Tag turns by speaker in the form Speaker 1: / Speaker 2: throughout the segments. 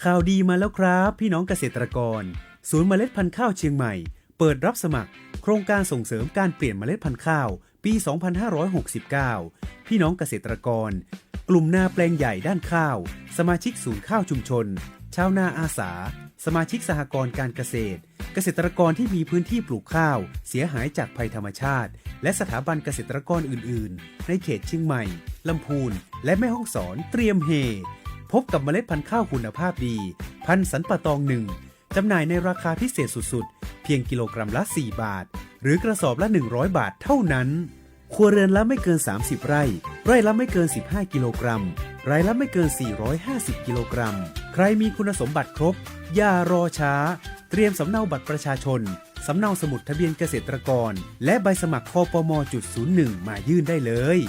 Speaker 1: ข่าวดีมาแล้วครับพี่น้องเกษตรกรศูนย์เมล็ดพันธุ์ข้าวเชียงใหม่เปิดรับสมัครโครงการส่งเสริมการเปลี่ยนเมล็ดพันธุ์ข้าวปี 2569 พี่น้องเกษตรกรกลุ่มนาแปลงใหญ่ด้านข้าวสมาชิกศูนย์ข้าวชุมชนชาวนาอาสาสมาชิกสหกรณ์การเกษตรเกษตรกรที่มีพื้นที่ปลูกข้าวเสียหายจากภัยธรรมชาติและสถาบันเกษตรกรอื่นๆในเขตเชียงใหม่ลำพูนและแม่ฮ่องสอนเตรียมเฮพบกับเมล็ดพันธุ์ข้าวคุณภาพดีพันธุ์สันป่าตอง1จำหน่ายในราคาพิเศษสุดๆเพียงกิโลกรัมละ4 บาทหรือกระสอบละ100 บาทเท่านั้นครัวเรือนละไม่เกิน30 ไร่ไร่ละไม่เกิน15 กิโลกรัมไร่ละไม่เกิน450 กิโลกรัมใครมีคุณสมบัติครบอย่ารอช้าเตรียมสำเนาบัตรประชาชนสำเนาสมุดทะเบียนเกษตรกรและใบสมัครคปม.01 มายื่นได้เลย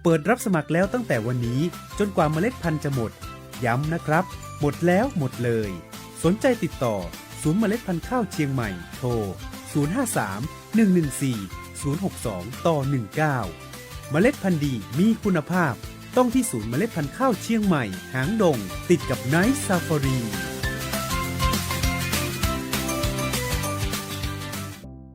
Speaker 1: เปิดรับสมัครแล้วตั้งแต่วันนี้จนกว่าเมล็ดพันธุ์จะหมดย้ำนะครับหมดแล้วหมดเลยสนใจติดต่อศูนย์เมล็ดพันธุ์ข้าวเชียงใหม่โทร 053-114-062-19 เมล็ดพันธุ์ดีมีคุณภาพต้องที่ศูนย์เมล็ดพันธุ์ข้าวเชียงใหม่หางดงติดกับไนท์ซาฟารี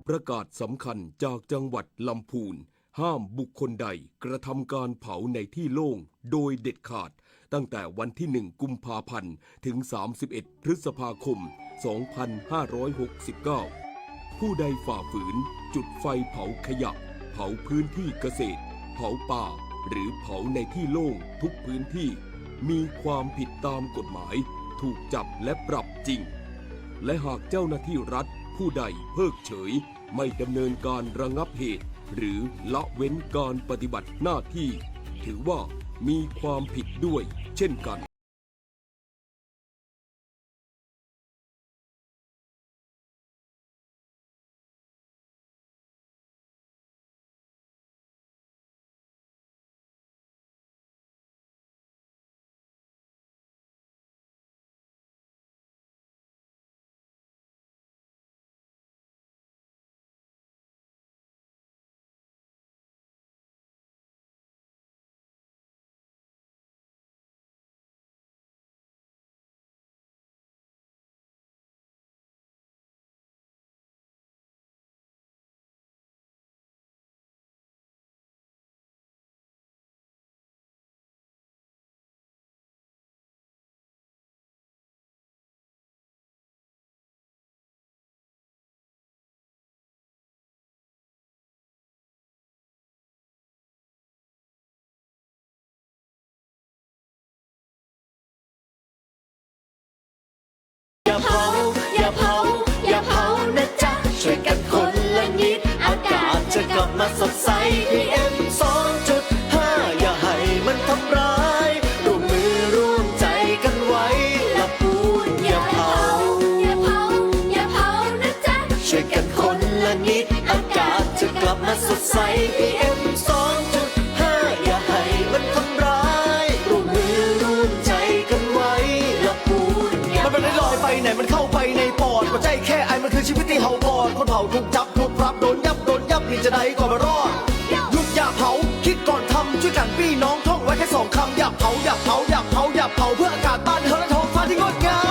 Speaker 2: ประกาศสำคัญจากจังหวัดลำพูนห้ามบุคคลใดกระทำการเผาในที่โล่งโดยเด็ดขาดตั้งแต่วันที่1 กุมภาพันธ์ถึง31 พฤษภาคม 2569 ผู้ใดฝ่าฝืนจุดไฟเผาขยะเผาพื้นที่เกษตรเผาป่าหรือเผาในที่โล่งทุกพื้นที่มีความผิดตามกฎหมายถูกจับและปรับจริงและหากเจ้าหน้าที่รัฐผู้ใดเพิกเฉยไม่ดำเนินการระงับเหตุหรือละเว้นการปฏิบัติหน้าที่ถือว่ามีความผิดด้วยเช่นกัน
Speaker 3: อย่าเผาอย่าเผาอย่าเผานะจ๊ะช่วยกันคนละนิดอากาศจะกลับมาสดใส PM 2.5 อย่าให้มันทำร้ายร่วมมือร่วมใจกันไว้ละปูนอย่าเผาอย่าเผาอย่าเผานะจ๊ะช่วยกันคนละนิดอากาศจะกลับมาสดใส PM 2.5 อย่าให้มันทำร้ายร่วมมือร่วมใจกันไว้ละปูนมันไม่ได้ลอยไปไหนมันเข้าไปในปอดหัวใจแค่ไอมันคือชีวิตที่เฮาบอดคนเผาถูกจับถูกปรับโดนยับนี่จะได้ก่อนมารอดหยุดอย่าเผาคิดก่อนทำช่วยกันพี่น้องท่องไว้แค่2 คำอย่าเผาอย่าเผาอย่าเผาอย่าเผาเพื่ออากาศบ้านเฮาและท้องฟ้าที่งดงาม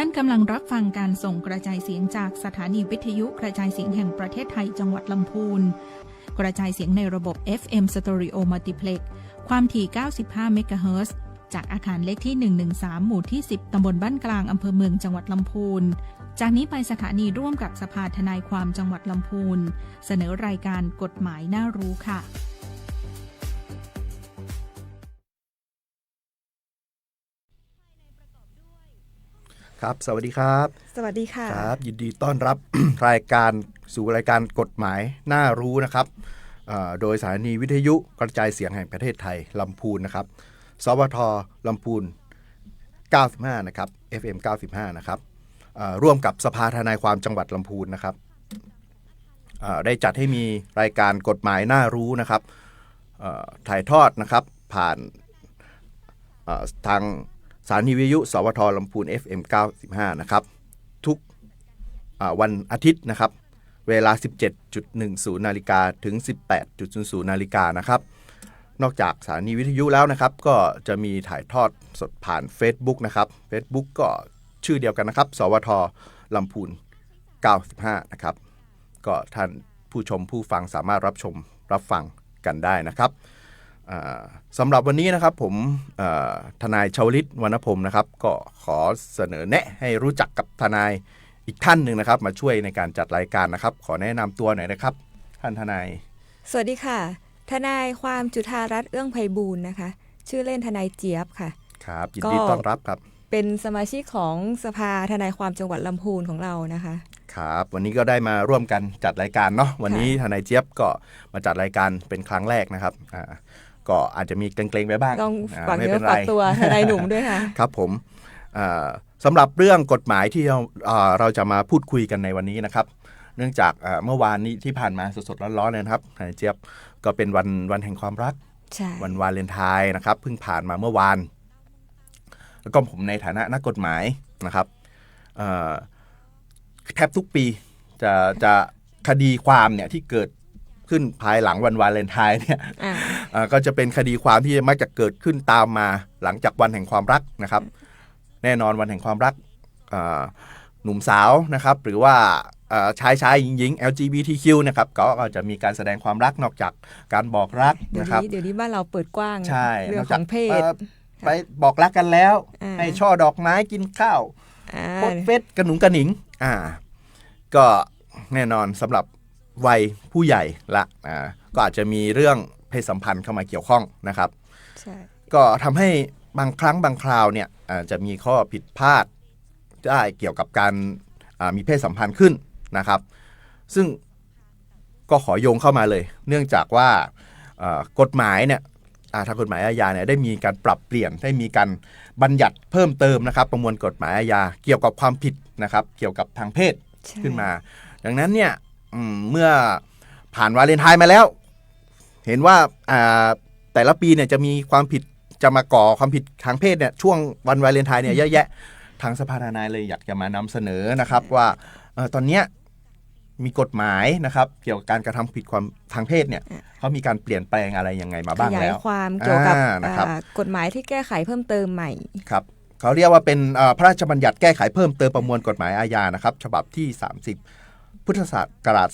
Speaker 4: ท่านกำลังรับฟังการส่งกระจายเสียงจากสถานีวิทยุกระจายเสียงแห่งประเทศไทยจังหวัดลำพูนกระจายเสียงในระบบ FM Stereo Multiplex ความถี่95 เมกะเฮิรตซ์จากอาคารเลขที่113หมู่ที่10ตำบลบ้านกลางอำเภอเมืองจังหวัดลำพูนจากนี้ไปสถานีร่วมกับสภาทนายความจังหวัดลำพูนเสนอรายการกฎหมายน่ารู้ค่ะ
Speaker 5: ครับสวัสดีครับ
Speaker 6: สวัสดีค่ะ
Speaker 5: ครับยินดีต้อนรับ รายการสู่รายการกฎหมายน่ารู้นะครับโดยสถานีวิทยุกระจายเสียงแห่งประเทศไทยลำพูนนะครับสวทลำพูน 95นะครับ FM 95นะครับร่วมกับสภาทนายความจังหวัดลำพูนนะครับได้จัดให้มีรายการกฎหมายน่ารู้นะครับถ่ายทอดนะครับผ่านทางสถานีวิทยุสวทลำพูน FM 95นะครับทุกวันอาทิตย์นะครับเวลา 17.10 นาฬิกาถึง 18.00 นาฬิกานะครับนอกจากสถานีวิทยุแล้วนะครับก็จะมีถ่ายทอดสดผ่าน Facebook นะครับ Facebook ก็ชื่อเดียวกันนะครับสวทลำพูน95นะครับก็ท่านผู้ชมผู้ฟังสามารถรับชมรับฟังกันได้นะครับสำหรับวันนี้นะครับผมทนายชวลิตวรรณพรหมนะครับก็ขอเสนอแนะให้รู้จักกับทนายอีกท่านหนึ่งนะครับมาช่วยในการจัดรายการนะครับขอแนะนำตัวหน่อยนะครับท่านทนาย
Speaker 6: สวัสดีค่ะทนายความจุฑารัตน์เอื้องไพบูลย์นะคะชื่อเล่นทนายเจี๊ยบค่ะ
Speaker 5: ครับยินดีต้อนรับครับ
Speaker 6: เป็นสมาชิกของสภาทนายความจังหวัดลำพูนของเรานะคะ
Speaker 5: ครับวันนี้ก็ได้มาร่วมกันจัดรายการเนาะวันนี้ทนายเจี๊ยบก็มาจัดรายการเป็นครั้งแรกนะครับก็อาจจะมีเกรงๆไปบ้าง
Speaker 6: ต้องฝากเนื้อฝากตัวทนายหนุ่มด้วยค่ะ
Speaker 5: ครับผมสำหรับเรื่องกฎหมายที่เราจะมาพูดคุยกันในวันนี้นะครับเนื่องจากเมื่อวานนี้ที่ผ่านมาสดๆร้อนๆเลยนะครับทนายเจี๊ยบก็เป็นวันแห่งความรักวันวาเลนไทน์นะครับเพิ่งผ่านมาเมื่อวานแล้วก็ผมในฐานะนักกฎหมายนะครับแทบทุกปีจะคดีความเนี่ยที่เกิดขึ้นภายหลังวันวาเลนไทน์เนี่ยก็จะเป็นคดีความที่มักจะเกิดขึ้นตามมาหลังจากวันแห่งความรักนะครับแน่นอนวันแห่งความรักหนุ่มสาวนะครับหรือว่าชายหญิง LGBTQ นะครับก็จะมีการแสดงความรักนอกจากการบอกรักนะครับ
Speaker 6: เดี๋ยวนี้บ้านเราเปิดกว้าง
Speaker 5: ใช่
Speaker 6: เรื่องของเพศ
Speaker 5: ไปบอกรักกันแล้วให้ช่อดอกไม้กินข้าวโพสเฟซกระหนุงกระหนิงก็แน่นอนสำหรับวัยผู้ใหญ่ละก็อาจจะมีเรื่องเพศสัมพันธ์เข้ามาเกี่ยวข้องนะครับก็ทำให้บางครั้งบางคราวเนี่ยจะมีข้อผิดพลาดได้เกี่ยวกับการมีเพศสัมพันธ์ขึ้นนะครับซึ่งก็ขอโยงเข้ามาเลยเนื่องจากว่ากฎหมายเนี่ยทางกฎหมายอาญาเนี่ยได้มีการปรับเปลี่ยนได้มีการบัญญัติเพิ่มเติมนะครับประมวลกฎหมายอาญาเกี่ยวกับความผิดนะครับเกี่ยวกับทางเพศขึ้นมาดังนั้นเนี่ยเมื่อผ่านวาเลนไทน์มาแล้วเห็นว่าแต่ละปีเนี่ยจะมีความผิดจะมาก่อความผิดทางเพศเนี่ยช่วงวันวาเลนไทน์เนี่ยเยอะแยะทางสภาทนายเลยอยากจะมานำเสนอนะครับว่าตอนนี้มีกฎหมายนะครับเกี่ยวกับการกระทำผิดความทางเพศเนี่ยเขามีการเปลี่ยนแปลงอะไรยังไงมาบ้างแล้ว
Speaker 6: ขยายความเกี่ยวกับกฎหมายที่แก้ไขเพิ่มเติมใหม่
Speaker 5: ครับเขาเรียกว่าเป็นพระราชบัญญัติแก้ไขเพิ่มเติมประมวลกฎหมายอาญานะครับฉบับที่30พุทธศักราช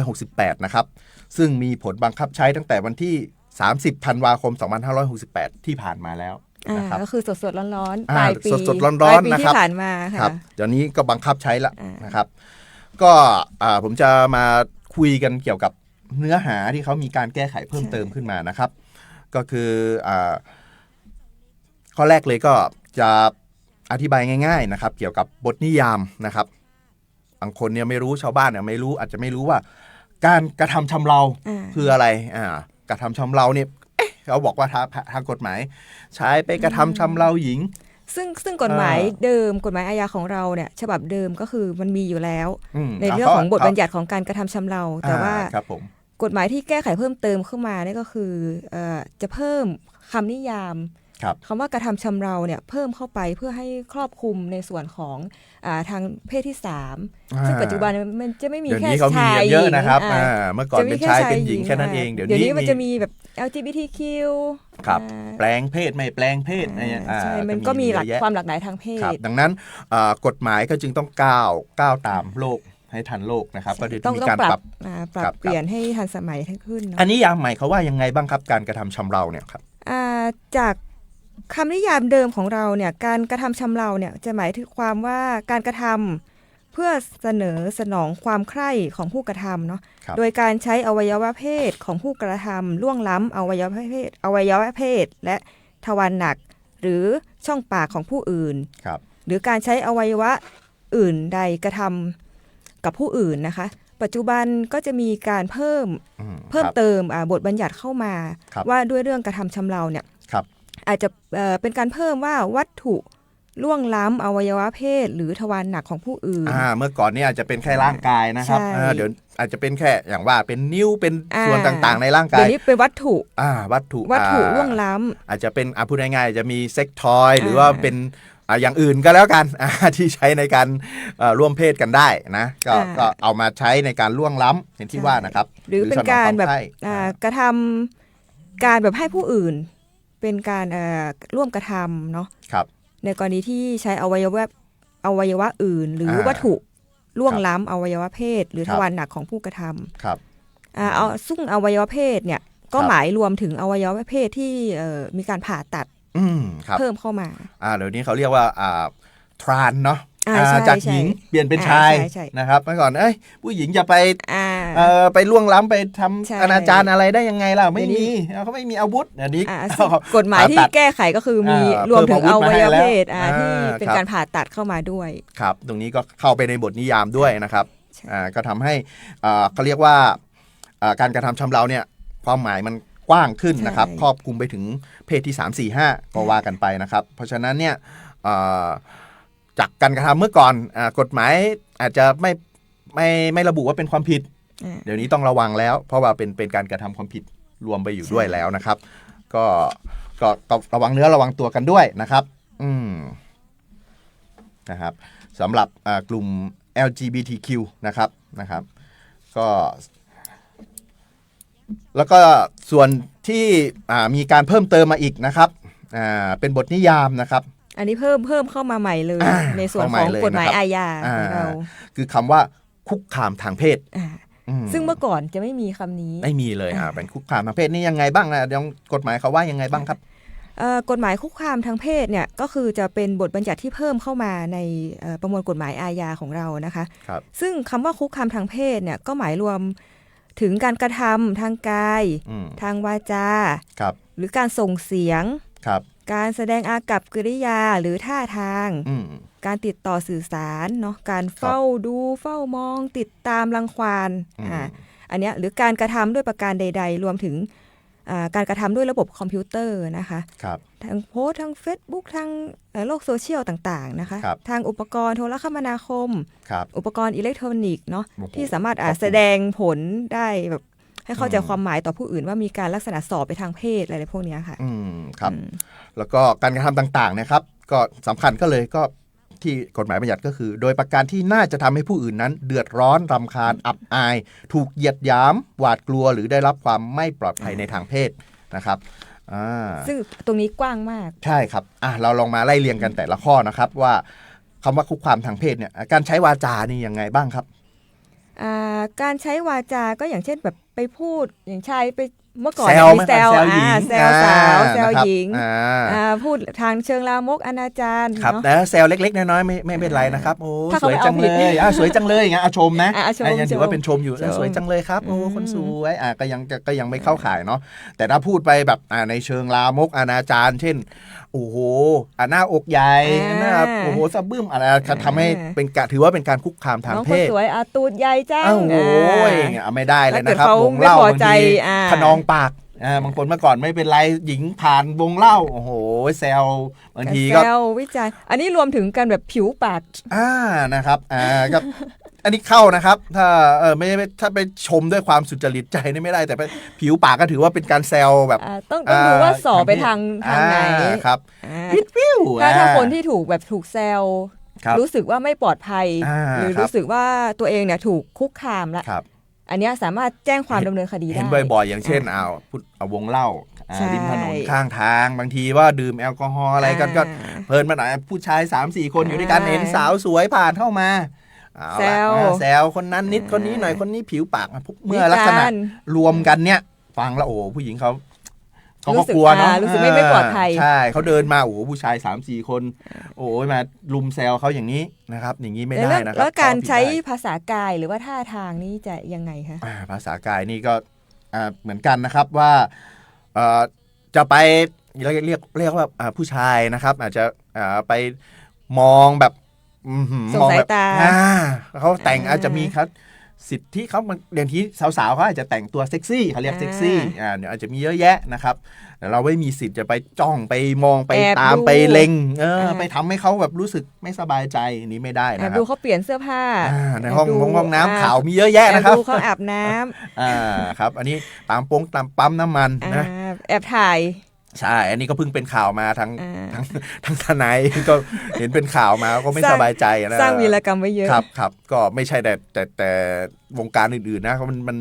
Speaker 5: 2568นะครับซึ่งมีผลบังคับใช้ตั้งแต่วันที่30ธันวาคม2568ที่ผ่านมาแล้วนะครับ
Speaker 6: ก็คือสดๆร้อนๆปลายปี
Speaker 5: สดๆร้อนๆนะครับ
Speaker 6: ที่ผ่านมาค่ะ
Speaker 5: เดี๋ยวนี้ก็บังคับใช้แล้วนะครับก็ผมจะมาคุยกันเกี่ยวกับเนื้อหาที่เขามีการแก้ไขเพิ่มเติมขึ้นมานะครับก็คือข้อแรกเลยก็จะอธิบายง่ายๆนะครับเกี่ยวกับบทนิยามนะครับบางคนเนี่ยไม่รู้ชาวบ้านเนี่ยไม่รู้อาจจะไม่รู้ว่าการกระทำชำเราคืออะไรกระทำชำเราเนี่ยเขาบอกว่าทางกฎหมายใช้ไปกระทำชำเราหญิง
Speaker 6: ซึ่งกฎหมายเดิมกฎหมายอาญาของเราเนี่ยฉบับเดิมก็คือมันมีอยู่แล้วในเรื่องของบทบัญญัติของการกระทำชำเราแต่ว่ากฎหมายที่แก้ไขเพิ่มเติมเข้ามาเนี่ยก็คือจะเพิ่มคำนิยามคำว่ากระทำชำเราเนี่ยเพิ่มเข้าไปเพื่อให้ครอบคลุมในส่วนของทางเพศที่3ซึ่งปัจจุบันมันจะไม่มีแค่ชาย
Speaker 5: เยอะนะครับเมื่อก่อนเป็นชายเป็นหญิงแค่นั้นเองเดี๋ยวนี้
Speaker 6: มันจะมีแบบ LGBTQ
Speaker 5: ครับแปลงเพศไม่แปลงเพศ
Speaker 6: ใช่มันก็มีความหลากหลายทางเพศ
Speaker 5: ดังนั้นกฎหมายก็จึงต้องก้าวตามโลกให้ทันโลกนะครับก็จะมีการปรับ
Speaker 6: เปลี่ยนให้ทันสมัยขึ้น
Speaker 5: อันนี้ยามใหม่เขาว่ายังไงบ้างครับการกระทำชำเราเนี่ยครับ
Speaker 6: จากคำนิยามเดิมของเราเนี่ยการกระทำชำเราเนี่ยจะหมายถึงความว่าการกระทำเพื่อสนองความใคร่ของผู้กระทำเนาะโดยการใช้อวัยวะเพศของผู้กระทำล่วงล้ำอวัยวะเพศและทวารหนักหรือช่องปากของผู้อื่นหรือการใช้อวัยวะอื่นใดกระทำกับผู้อื่นนะคะปัจจุบันก็จะมีการเพิ่มเติมบทบัญญัติเข้ามาว่าด้วยเรื่องกระทำชำเราเนี่ยอาจจะเป็นการเพิ่มว่าวัตถุ ล่วงล้ำอวัยวะเพศหรือทวารหนักของผู้อื่น
Speaker 5: เมื่อก่อนเนี่ยอาจจะเป็นแค่ร่างกายนะครับ
Speaker 6: ใช่
Speaker 5: เดี๋ยวอาจจะเป็นแค่อย่างว่าเป็นนิ้วเป็นส่วนต่างๆในร่างกาย
Speaker 6: เดี๋ยวนี้เป็นวัตถุ
Speaker 5: วัตถุ
Speaker 6: ล่วงล้ำ
Speaker 5: อาจจะเป็นพูดง่ายๆจะมีเซ็กทอยหรือว่าเป็นอย่างอื่นก็แล้วกันที่ใช้ในการร่วมเพศกันได้นะก็เอามาใช้ในการล่วงล้ำอย่างที่ว่านะครับ
Speaker 6: หรือเป็นการแบบกระทำการแบบให้ผู้อื่นเป็นการร่วมกระทำเนาะ
Speaker 5: ครับ
Speaker 6: ในกรณีที่ใช้อวัยวะอื่น หรือวัตถุล่วงล้ำอวัยวะเพศหรือทวารหนักของผู้กระทำ
Speaker 5: ครับ
Speaker 6: ซึ่งอวัยวะเพศเนี่ยก็หมายรวมถึงอวัยวะเพศที่มีการผ่าตัดเพิ่มเข้ามา
Speaker 5: เดี๋ยวนี้เขาเรียกว่าทรานเนาะ
Speaker 6: ใช่
Speaker 5: จากหญิงเปลี่ยนเป็นชาย
Speaker 6: ใช่
Speaker 5: นะครับเมื่อก่อนผู้หญิงจะไปล่วงล้ำไปทำอนาจารอะไรได้ยังไงล่ะไม่มีเขาไม่มีอาวุธอันนี้
Speaker 6: กฎหมายที่แก้ไขก็คือมีรวมถึงอวัยวะเพศที่เป็นการผ่าตัดเข้ามาด้วย
Speaker 5: ครับตรงนี้ก็เข้าไปในบทนิยามด้วยนะครับก็ทำให้เขาเรียกว่าการกระทำชำเราเนี่ยความหมายมันกว้างขึ้นนะครับครอบคลุมไปถึงเพศที่3 4 5ก็ว่ากันไปนะครับเพราะฉะนั้นเนี่ยจากการกระทำเมื่อก่อนกฎหมายอาจจะไม่ระบุว่าเป็นความผิดเดี๋ยวนี้ต้องระวังแล้วเพราะว่าเป็นการกระทำความผิดรวมไปอยู่ด้วยแล้วนะครับก็ระวังเนื้อระวังตัวกันด้วยนะครับนะครับสำหรับกลุ่ม LGBTQ นะครับก็แล้วก็ส่วนที่มีการเพิ่มเติมมาอีกนะครับเป็นบทนิยามนะครับ
Speaker 6: อันนี้เพิ่มเข้ามาใหม่เลยในส่วนของกฎหมายอาญาของเรา
Speaker 5: คือคำว่าคุกคามทางเพศ
Speaker 6: ซึ่งเมื่อก่อนจะไม่มีคำนี้
Speaker 5: ไม่มีเลยเป็นคุกคามทางเพศนี่ยังไงบ้างนะกฎหมายเขาว่ายังไงบ้างครับ
Speaker 6: กฎหมายคุกคามทางเพศเนี่ยก็คือจะเป็นบทบัญญัติที่เพิ่มเข้ามาในประมวลกฎหมายอาญาของเรานะคะซึ่งคำว่าคุกคามทางเพศเนี่ยก็หมายรวมถึงการกระทำทางกายทางวาจาหรือการส่งเสียงการแสดงอากัปกิริยาหรือท่าทางการติดต่อสื่อสารเนาะการเฝ้าดูเฝ้ามองติดตามรังควานอันเนี้ยหรือการกระทำด้วยประการใดๆรวมถึงการกระทำด้วยระบบคอมพิวเตอร์นะคะทางโพสทาง Facebook ทางโลกโซเชียลต่างๆนะคะทางอุปกรณ์โทรคมนาคมอุปกรณ์อิเล็กทรอนิกส์เนาะที่สามารถแสดงผลได้แบบให้เข้าใจความหมายต่อผู้อื่นว่ามีการลักษณะสอบไปทางเพศอะไรพวกนี้ค่ะ
Speaker 5: ครับแล้วก็การกระทำต่างๆนะครับก็สำคัญก็ที่กฎหมายบัญญัติก็คือโดยประการที่น่าจะทำให้ผู้อื่นนั้นเดือดร้อนรำคาญอับอายถูกเหยียดหยามหวาดกลัวหรือได้รับความไม่ปลอดภัยในทางเพศนะครับ
Speaker 6: ซึ่งตรงนี้กว้างมาก
Speaker 5: ใช่ครับเราลองมาไล่เรียงกันแต่ละข้อนะครับว่าคำว่าคุกคามทางเพศเนี่ยการใช้วาจานี่ยังไงบ้างครับ
Speaker 6: การใช้วาจาก็อย่างเช่นแบบไปพูดอย่างชายไปเมื่อก่อนมีแซวแซวสาวแซวหญิงพูดทางเชิงลามกอนาจาร
Speaker 5: ครับแต่แซวเล็กๆน้อยๆไม่เป็นไรนะครับโอ้สวยจังเลยสวยจังเลยอย่างเงี้ยชมนะยังถือว่าเป็นชมอยู่สวยจังเลยครับโอ้คนสวยก็ยังไม่เข้าข่ายเนาะแต่ถ้าพูดไปแบบในเชิงลามกอนาจารเช่นโอ้โหหน้าอกใหญ่หน้าโอ้โหสะบึ้มอะไรทำให้เป็นถือว่าเป็นการคุกคามทางเพศ
Speaker 6: น้องคนสวยตูดใหญ่จัง
Speaker 5: โอ้ยไม่ได้เลยนะครับวงเล่าบางทีขนองปากบางคนเมื่อก่อนไม่เป็นไรหญิงผ่านวงเล่าโอ้โหแซวบางทีก็
Speaker 6: แซววิจารณ์อันนี้รวมถึงการแบบผิวปาก
Speaker 5: นะครับก็อันนี้เข้านะครับถ้าไม่ถ้าไปชมด้วยความสุจริตใจนี่ไม่ได้แต่ผิวปากก็ถือว่าเป็นการแซวแบบ
Speaker 6: ต้องดูว่าสอบไปทางไหน
Speaker 5: ครับ
Speaker 6: วิวถ้าคนที่ถูกแซวรู้สึกว่าไม่ปลอดภัยหรือรู้สึกว่าตัวเองเนี่ยถูกคุกคามแล้วอันนี้สามารถแจ้งความดำเนินคดีได้
Speaker 5: เห็นบ่อยๆอย่างเช่นเอาวงเล่าริมถนนข้างทางบางทีว่าดื่มแอลกอฮอล์อะไรกันก็เพลินมาหน่อยผู้ชาย 3-4 คนอยู่ด้วยกันเห็นสาวสวยผ่านเข้ามาแซวคนนั้นนิดคนนี้หน่อยคนนี้ผิวปากเมื่อลักษณะรวมกันเนี่ยฟังแล้วโอ้ผู้หญิงเขาก็กลัวเนาะ
Speaker 6: รู้สึกไม่ปลอดภัย
Speaker 5: ใช่เขาเดินมาโอ้ผู้ชาย 3-4 คนโอ้ยมาลุมแซวเขาอย่างนี้นะครับอย่างนี้ไม่ได้นะครับ
Speaker 6: แล้วการใช้ภาษากายหรือว่าท่าทางนี่จะยังไงคะ
Speaker 5: ภาษากายนี่ก็เหมือนกันนะครับว่าจะไปเรียกว่าผู้ชายนะครับอาจจะไปมองแบบ
Speaker 6: ส่งสายตา
Speaker 5: เขาแต่งอาจจะมีครับ สิทธิเขาเดี๋ยวที่สาวๆเขาอาจจะแต่งตัวเซ็กซี่เขาเรียกเซ็กซี่เดี๋ยวอาจจะมีเยอะแยะนะครับแต่เราไม่มีสิทธิ์จะไปจ้องไปมองไปตามไปเล็งไปทำให้เขาแบบรู้สึกไม่สบายใจนี้ไม่ได้นะครับ
Speaker 6: ดูเขาเปลี่ยนเสื้อผ้า
Speaker 5: ในห้องน้ำขาวมีเยอะแยะนะครับ
Speaker 6: ดูเขาอาบน้
Speaker 5: ำครับอันนี้ตามปั๊มน้ำมันนะ
Speaker 6: แอบถ่าย
Speaker 5: ใช่อันนี้ก็เพิ่งเป็นข่าวมาทั้งทนายก็เห็นเป็นข่าวมาก็ไม่สบายใจนะ
Speaker 6: สร้างวีรกรรมไว้เยอะ
Speaker 5: ครับก็ไม่ใช่แต่วงการอื่นๆนะมัน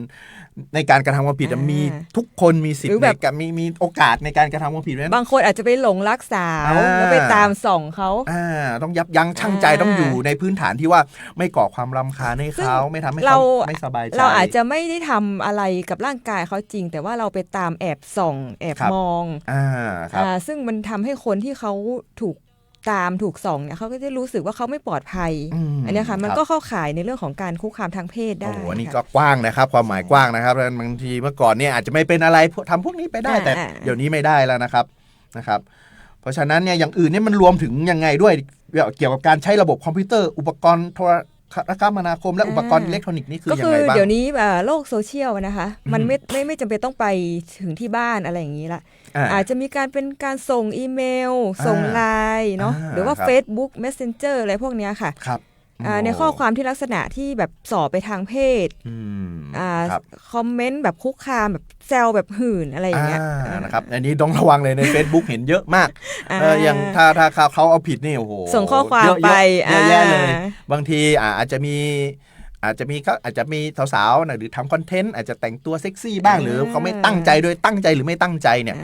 Speaker 5: ในการกระทำความผิดมีทุกคนมีสิทธิ์ในการมีโอกาสในการกระทำความผิด
Speaker 6: บางคนอาจจะไปหลงรักสาวแล้วไปตามส่องเขา
Speaker 5: ต้องยับยั้งชั่งใจต้องอยู่ในพื้นฐานที่ว่าไม่ก่อความรำคาญให้เขาไม่ทำให้เขาไม่สบายใจ
Speaker 6: เราอาจจะไม่ได้ทำอะไรกับร่างกายเขาจริงแต่ว่าเราไปตามแอบส่องแอบมองซึ่งมันทำให้คนที่เขาถูกส่องเนี่ยเขาก็จะรู้สึกว่าเขาไม่ปลอดภัยอันนี้ค่ะมันก็เข้าข่ายในเรื่องของการคุกคามทางเพศได้
Speaker 5: อันนี้ก็กว้างนะครับความหมายกว้างนะครับบางทีเมื่อก่อนเนี่ยอาจจะไม่เป็นอะไรทำพวกนี้ไปได้แต่เดี๋ยวนี้ไม่ได้แล้วนะครับเพราะฉะนั้นเนี่ยอย่างอื่นเนี่ยมันรวมถึงยังไงด้วยเกี่ยวกับการใช้ระบบคอมพิวเตอร์อุปกรณ์โทรคมนาคมและอุปกรณ์อิเล็กทรอนิกส์นี่คือยังไงบ้าง
Speaker 6: ก็คือเดี๋ยวนี้โลกโซเชียลนะคะมันไม่จำเป็นต้องไปถึงที่บ้านอะไรอย่างนี้ละอาจจะมีการเป็นการส่งอีเมลส่งไลน์เนาะหรือว่า Facebook Messenger อะไรพวกนี้ค่ะในข้อความที่ลักษณะที่แบบส่อไปทางเพศคอมเมนต์แบบคุกคามแบบแซวแบบหื่นอะไรอย่างเงี้ย
Speaker 5: นะครับอันนี้ต้องระวังเลยใน Facebook เห็นเยอะมากอย่างถ้าเขาเอาผิดนี่โอ้โห
Speaker 6: ส่งข้อความไป
Speaker 5: เยอะแยะเลยบางทีอาจจะมีสาวๆหรือทำคอนเทนต์อาจจะแต่งตัวเซ็กซี่บ้างหรือเขาไม่ตั้งใจโดยตั้งใจหรือไม่ตั้งใจเนี่ย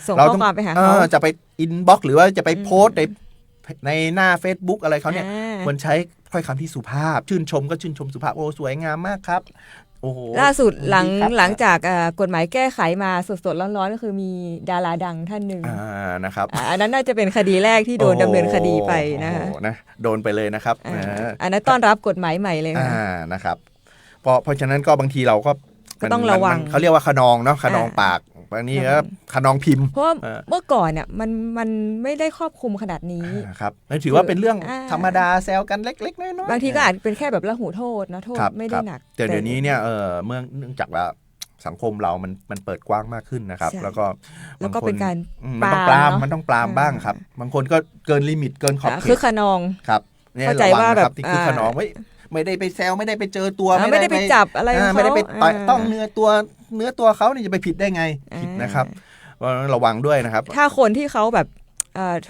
Speaker 6: ส่งข้อความไปหาเขา
Speaker 5: จะไปอินบ็อกซ์หรือว่าจะไปโพสต์ในหน้า Facebook อะไรเขาเนี่ยควรใช้ถ้อยคำที่สุภาพชื่นชมก็ชื่นชมสุภาพโอ้สวยงามมากครับโอ้โห
Speaker 6: ล่าสุดหลังจากกฎหมายแก้ไขมาสดๆร้อนๆก็คือมีดาราดังท่านหนึ่ง
Speaker 5: นะครับ
Speaker 6: อันนั้นน่าจะเป็นคดีแรกที่โดนดำเนินคดีไปนะคะ
Speaker 5: โดนไปเลยนะครับ
Speaker 6: อันนั้นต้อนรับกฎหมายใหม่เลย
Speaker 5: นะครับเพราะฉะนั้นก็บางทีเราก็
Speaker 6: ต้องระวัง
Speaker 5: เขาเรียกว่าขนองเนาะขนองปากบางนี้ก็ขนองพิมพ์
Speaker 6: เพราะเมื่อก่อนเนี่ยมันไม่ได้ครอบคลุมขนาดนี้
Speaker 5: ครับนั่นถือว่าเป็นเรื่องธรรมดาแซวกันเล็กๆน้อย
Speaker 6: ๆบางทีก็อาจเป็นแค่แบบละหูโทษนะโทษไม่ได้หนัก
Speaker 5: แต่เดี๋ยวนี้เนี่ยเนื่องจากว่าสังคมเรามันเปิดกว้างมากขึ้นนะครับแล้วก็
Speaker 6: เป็นการ
Speaker 5: มันต้องปรามบ้างครับบางคนก็เกินลิมิตเกินขอบเขต
Speaker 6: คือขนอง
Speaker 5: ครับ
Speaker 6: เข้าใจว่าแบบ
Speaker 5: ที่คือขนองไม่ได้ไปแซวไม่ได้ไปเจอตัว
Speaker 6: ไม่ได้ไปจับอะไร
Speaker 5: ไม่ได้ไปต้องเนื้อตัวเขาเนี่ยจะไปผิดได้ไงผิดนะครับระวังด้วยนะครับ
Speaker 6: ถ้าคนที่เขาแบบ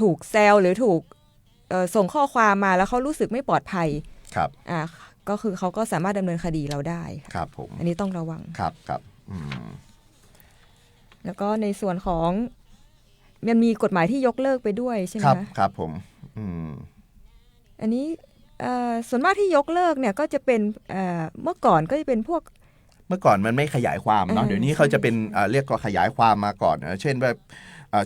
Speaker 6: ถูกแซวหรือถูกส่งข้อความมาแล้วเขารู้สึกไม่ปลอดภัย
Speaker 5: ครับ
Speaker 6: ก็คือเขาก็สามารถดำเนินคดีเราได้
Speaker 5: ครับผม
Speaker 6: อันนี้ต้องระวัง
Speaker 5: ครับ
Speaker 6: แล้วก็ในส่วนของมันมีกฎหมายที่ยกเลิกไปด้วยใช่ไหม
Speaker 5: ครับผม
Speaker 6: อันนี้ส่วนมากที่ยกเลิกเนี่ยก็จะเป็นเมื่อก่อนก็จะเป็นพวก
Speaker 5: เมื่อก่อนมันไม่ขยายความเนาะเดี๋ยวนี้เขาจะเป็นเรียกว่าขยายความมาก่อนเช่นแบบ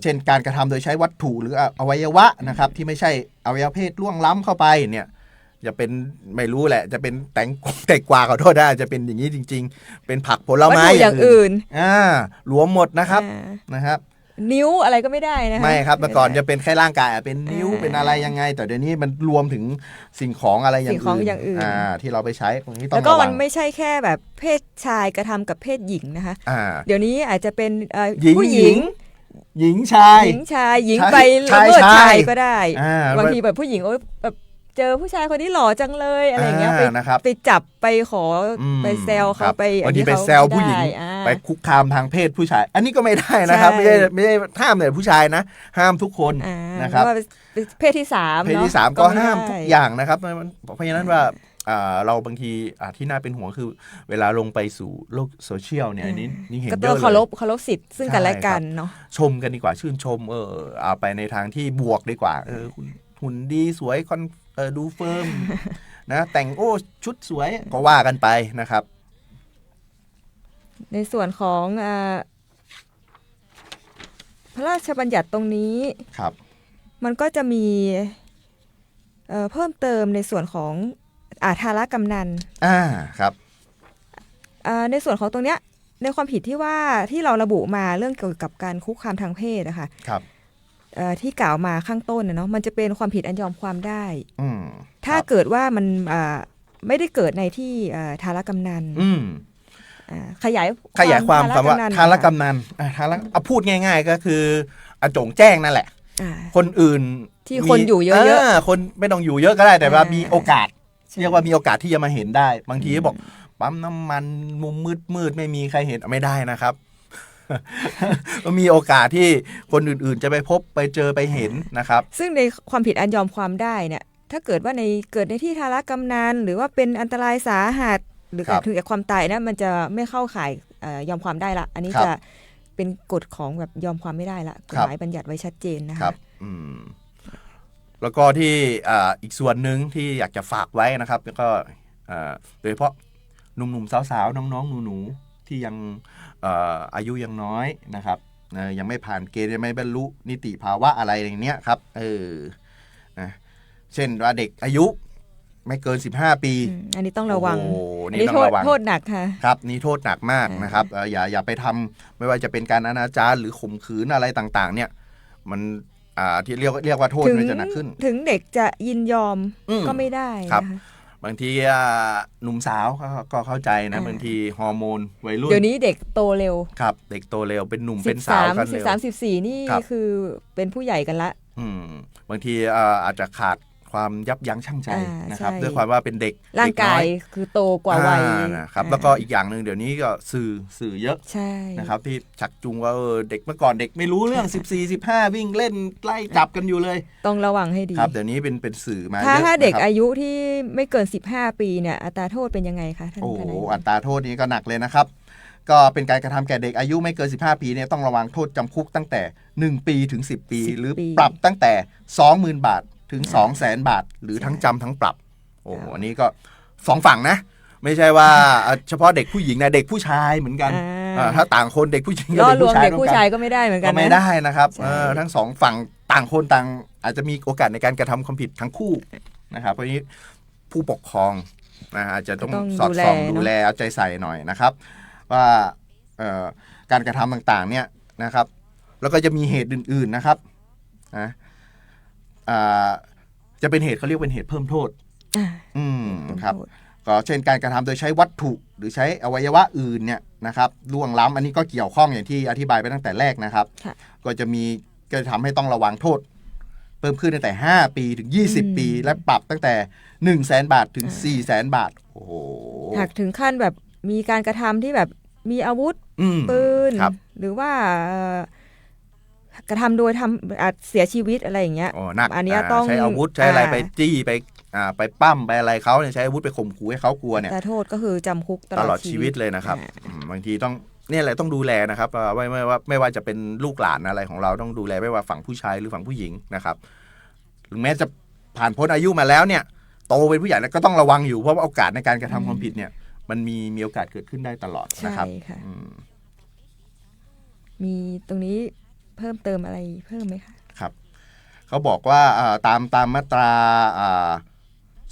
Speaker 5: เช่นการกระทำโดยใช้วัตถุหรืออวัยวะนะครับที่ไม่ใช่อวัยวะเพศล่วงล้ำเข้าไปเนี่ยจะเป็นไม่รู้แหละจะเป็นแต่กว่าขอโทษได้จะเป็นอย่างนี้จริงๆเป็นผักผลไม้
Speaker 6: อย่างอื่น
Speaker 5: รวมหมดนะครับ
Speaker 6: นิ้วอะไรก็ไม่ได้นะ
Speaker 5: ไม่ครับเมื่อก่อนจะเป็นแค่ร่างกายเป็นนิ้วเป็นอะไรยังไงแต่เดี๋ยวนี้มันรวมถึงสิ่งของอะไรอย่างอื่นที่เราไปใช้ตรงนี้ต้องระวัง
Speaker 6: แล้วก็มันไม่ใช่แค่แบบเพศชายกระทำกับเพศหญิงนะคะเดี๋ยวนี้อาจจะเป็นผู้หญิง
Speaker 5: ชาย
Speaker 6: หญิงไปละเมิดชายก็ได้บางทีแบบผู้หญิงแบบเจอผู้ชายคนนี้หล่อจังเลยอะไรเงี้ยไปจับไปขอไปแซวเขาไป
Speaker 5: บางทีไปแซวผู้หญิงไปคุกคามทางเพศผู้ชายอันนี้ก็ไม่ได้นะครับไม่ได้ห้ามแต่ผู้ชายนะห้ามทุกคนนะครับ
Speaker 6: เพศที่
Speaker 5: 3ก็ห้ามทุกอย่างนะครับเพราะฉะนั้นว่าเราบางทีที่น่าเป็นห่วงคือเวลาลงไปสู่โลกโซเชียลเนี่ยนี่เห็นเยอะเลยก็ต้อง
Speaker 6: เคารพสิทธิ์ซึ่งกันและกันเนาะ
Speaker 5: ชมกันดีกว่าชื่นชมเอาไปในทางที่บวกดีกว่าหุ่นดีสวยดูเฟิร์มนะแต่งชุดสวยก็ว่ากันไปนะครับ
Speaker 6: ในส่วนของพระราชบัญญัติตรงนี้
Speaker 5: ครับ
Speaker 6: มันก็จะมีเพิ่มเติมในส่วนของทารกำนัน
Speaker 5: ครับ
Speaker 6: ในส่วนของตรงเนี้ยในความผิดที่ว่าที่เราระบุมาเรื่องเกี่ยวกับการคุกคามทางเพศนะคะ
Speaker 5: ครับ
Speaker 6: ที่กล่าวมาข้างต้นเนาะมันจะเป็นความผิดอันยอมความได้ถ้าเกิดว่ามัน ไม่ได้เกิดในที่ทารกำนันขยาย
Speaker 5: ความคำว่าทารกำนันเอาพูดง่ายๆก็คืออาจงแจ้งนั่นแหละคนอื่น
Speaker 6: ที่คนอยู่เยอะ
Speaker 5: ๆคนไม่ต้องอยู่เยอะก็ได้แต่ว่ามีโอกาสเรียกว่ามีโอกาสที่จะมาเห็นได้บางทีบอกปั๊มน้ำมันมุมมืดไม่มีใครเห็นไม่ได้นะครับ ก็มีโอกาสที่คนอื่นๆจะไปพบไปเจอไปเห็นนะครับ
Speaker 6: ซึ่งในความผิดอันยอมความได้เนี่ยถ้าเกิดว่าเกิดในที่ทารกำนันหรือว่าเป็นอันตรายสาหัสหรือถึงแก่ความตายนะมันจะไม่เข้าข่ายยอมความได้ละอันนี้จะเป็นกฎของแบบยอมความไม่ได้ละกฎหมายบัญญัติไว้ชัดเจนนะคะ
Speaker 5: แล้วก็ที่อีกส่วนหนึ่งที่อยากจะฝากไว้นะครับแล้วก็โดยเฉพาะหนุ่มๆสาวๆน้องๆหนูๆที่ยังอายุยังน้อยนะครับยังไม่ผ่านเกณฑ์ยังไม่บรรลุนิติภาวะอะไรอย่างเนี้ยครับนะเช่นว่าเด็กอายุไม่เกิน15 ปี
Speaker 6: อันนี้ต้องระวังอันนี้โทษหนักค่ะ
Speaker 5: ครับนี่โทษหนักมากนะครับอย่าไปทำไม่ว่าจะเป็นการอนาจารหรือข่มขืนอะไรต่างๆเนี่ยมันที่เรียกว่าโทษมันจะหนักขึ้น
Speaker 6: ถึงเด็กจะยินยอมก็ไม่ได้
Speaker 5: ครับบางทีหนุ่มสาวก็เข้าใจนะบางทีฮอร์โมนวัยรุ่น
Speaker 6: เดี๋ยวนี้เด็กโตเร็ว
Speaker 5: ครับเด็กโตเร็วเป็นหนุ่มเป็นสาวกันเร็ว
Speaker 6: 13-14นี่คือเป็นผู้ใหญ่กันละ
Speaker 5: บางทีอาจจะขาดความยับยั้งชั่งใจนะครับด้วยความว่าเป็นเด็ก
Speaker 6: ร่างกายคือโตกว่าวัย
Speaker 5: นะครับแล้วก็อีกอย่างนึงเดี๋ยวนี้ก็สื่อเยอะนะครับที่ชักจูงว่าเด็กเมื่อก่อนเด็กไม่รู้เรื่อง14-15วิ่งเล่นไล่จับกันอยู่เลย
Speaker 6: ต้องระวังให้ดี
Speaker 5: ครับเดี๋ยวนี้เป็นสื่อมา
Speaker 6: ถ้าเด็กอายุที่ไม่เกิน15 ปีเนี่ยอัตราโทษเป็นยังไงคะท่าน
Speaker 5: ทนายอัตราโทษนี้ก็หนักเลยนะครับก็เป็นการกระทำแก่เด็กอายุไม่เกิน15 ปีเนี่ยต้องระวังโทษจำคุกตั้งแต่1 ปีถึง10 ปีหรือปรับตั้งแต่ 20,000 บาทถึง 200,000 บาทหรือทั้งจำทั้งปรับอันนี้ก็2ฝั่งนะไม่ใช่ว่าเฉพาะเด็กผู้หญิงนะเด็กผู้ชายเหมือนกันถ้าต่างคนเด็กผู้หญิงกับเ
Speaker 6: ด็กผู้ชายก็ไม่ได้เหมือนกัน
Speaker 5: ก็ไม่ได้นะครับทั้ง2ฝั่งต่างคนต่างอาจจะมีโอกาสในการกระทำความผิดทั้งคู่นะครับเพราะนี้ผู้ปกครองอาจจะต้องสอดส่องดูแลเอาใจใส่หน่อยนะครับว่าการกระทำต่างๆเนี่ยนะครับแล้วก็จะมีเหตุอื่นๆนะครับจะเป็นเหตุเขาเรียกเป็นเหตุเพิ่มโทษครับก็เช่นการกระทำโดยใช้วัตถุหรือใช้อวัยวะอื่นเนี่ยนะครับล่วงล้ำอันนี้ก็เกี่ยวข้องอย่างที่อธิบายไปตั้งแต่แรกนะครับก็จะทำให้ต้องระวังโทษเพิ่มขึ้นตั้งแต่5 ปีถึง20 ปีและปรับตั้งแต่ 100,000 บาทถึง 400,000 บาทโอ้โห
Speaker 6: หากถึงขั้นแบบมีการกระทำที่แบบมีอาวุธปืนหรือว่ากระทำโดยทำอาจเสียชีวิตอะไรอย่างเงี้ย
Speaker 5: อันนี้ต้องใช้อาวุธใช้อะไรไปจี้ไปปั้มไปอะไรเขาเนี่ยใช้อาวุธไปข่มขู่ให้เขากลัวเนี่ย
Speaker 6: แต่โทษก็คือจำคุก
Speaker 5: ตลอดชีวิตเลยนะครับบางทีต้องเนี่ยแหละต้องดูแลนะครับไม่ว่าจะเป็นลูกหลานอะไรของเราต้องดูแลไม่ว่าฝั่งผู้ชายหรือฝั่งผู้หญิงนะครับถึงแม้จะผ่านพ้นอายุมาแล้วเนี่ยโตเป็นผู้ใหญ่แล้วก็ต้องระวังอยู่เพราะว่าโอกาสในการกระทำความผิดเนี่ยมันมีโอกาสเกิดขึ้นได้ตลอดนะครับ
Speaker 6: มีตรงนี้เพิ่มเติมอะไรเพิ่มไหมคะ
Speaker 5: ครับเขาบอกว่าตามมาตรา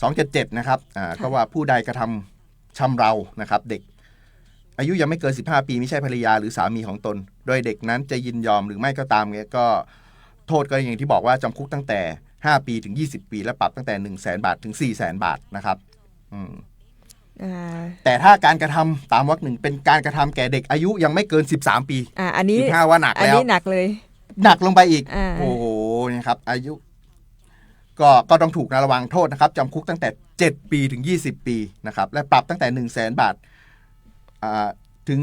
Speaker 5: 277นะครับก็ว่าผู้ใดกระทำชำเรานะครับเด็กอายุยังไม่เกิน15 ปีไม่ใช่ภรรยาหรือสามีของตนโดยเด็กนั้นจะยินยอมหรือไม่ก็ตามเนี่ยก็โทษก็อย่างที่บอกว่าจำคุกตั้งแต่5 ปีถึง20 ปีและปรับตั้งแต่ 100,000 บาทถึง 400,000 บาทนะครับแต่ถ้าการกระทำตามวรรค 1เป็นการกระทำแก่เด็กอายุยังไม่เกิน13 ปี
Speaker 6: อันนี้
Speaker 5: 15ว่าหนักแล้ว
Speaker 6: อันนี้หนักเลย
Speaker 5: หนักลงไปอีกโอ้โหนี่ครับอายุก็ต้องถูกระวังโทษนะครับจำคุกตั้งแต่7 ปีถึง20 ปีนะครับและปรับตั้งแต่ 100,000 บาทถึง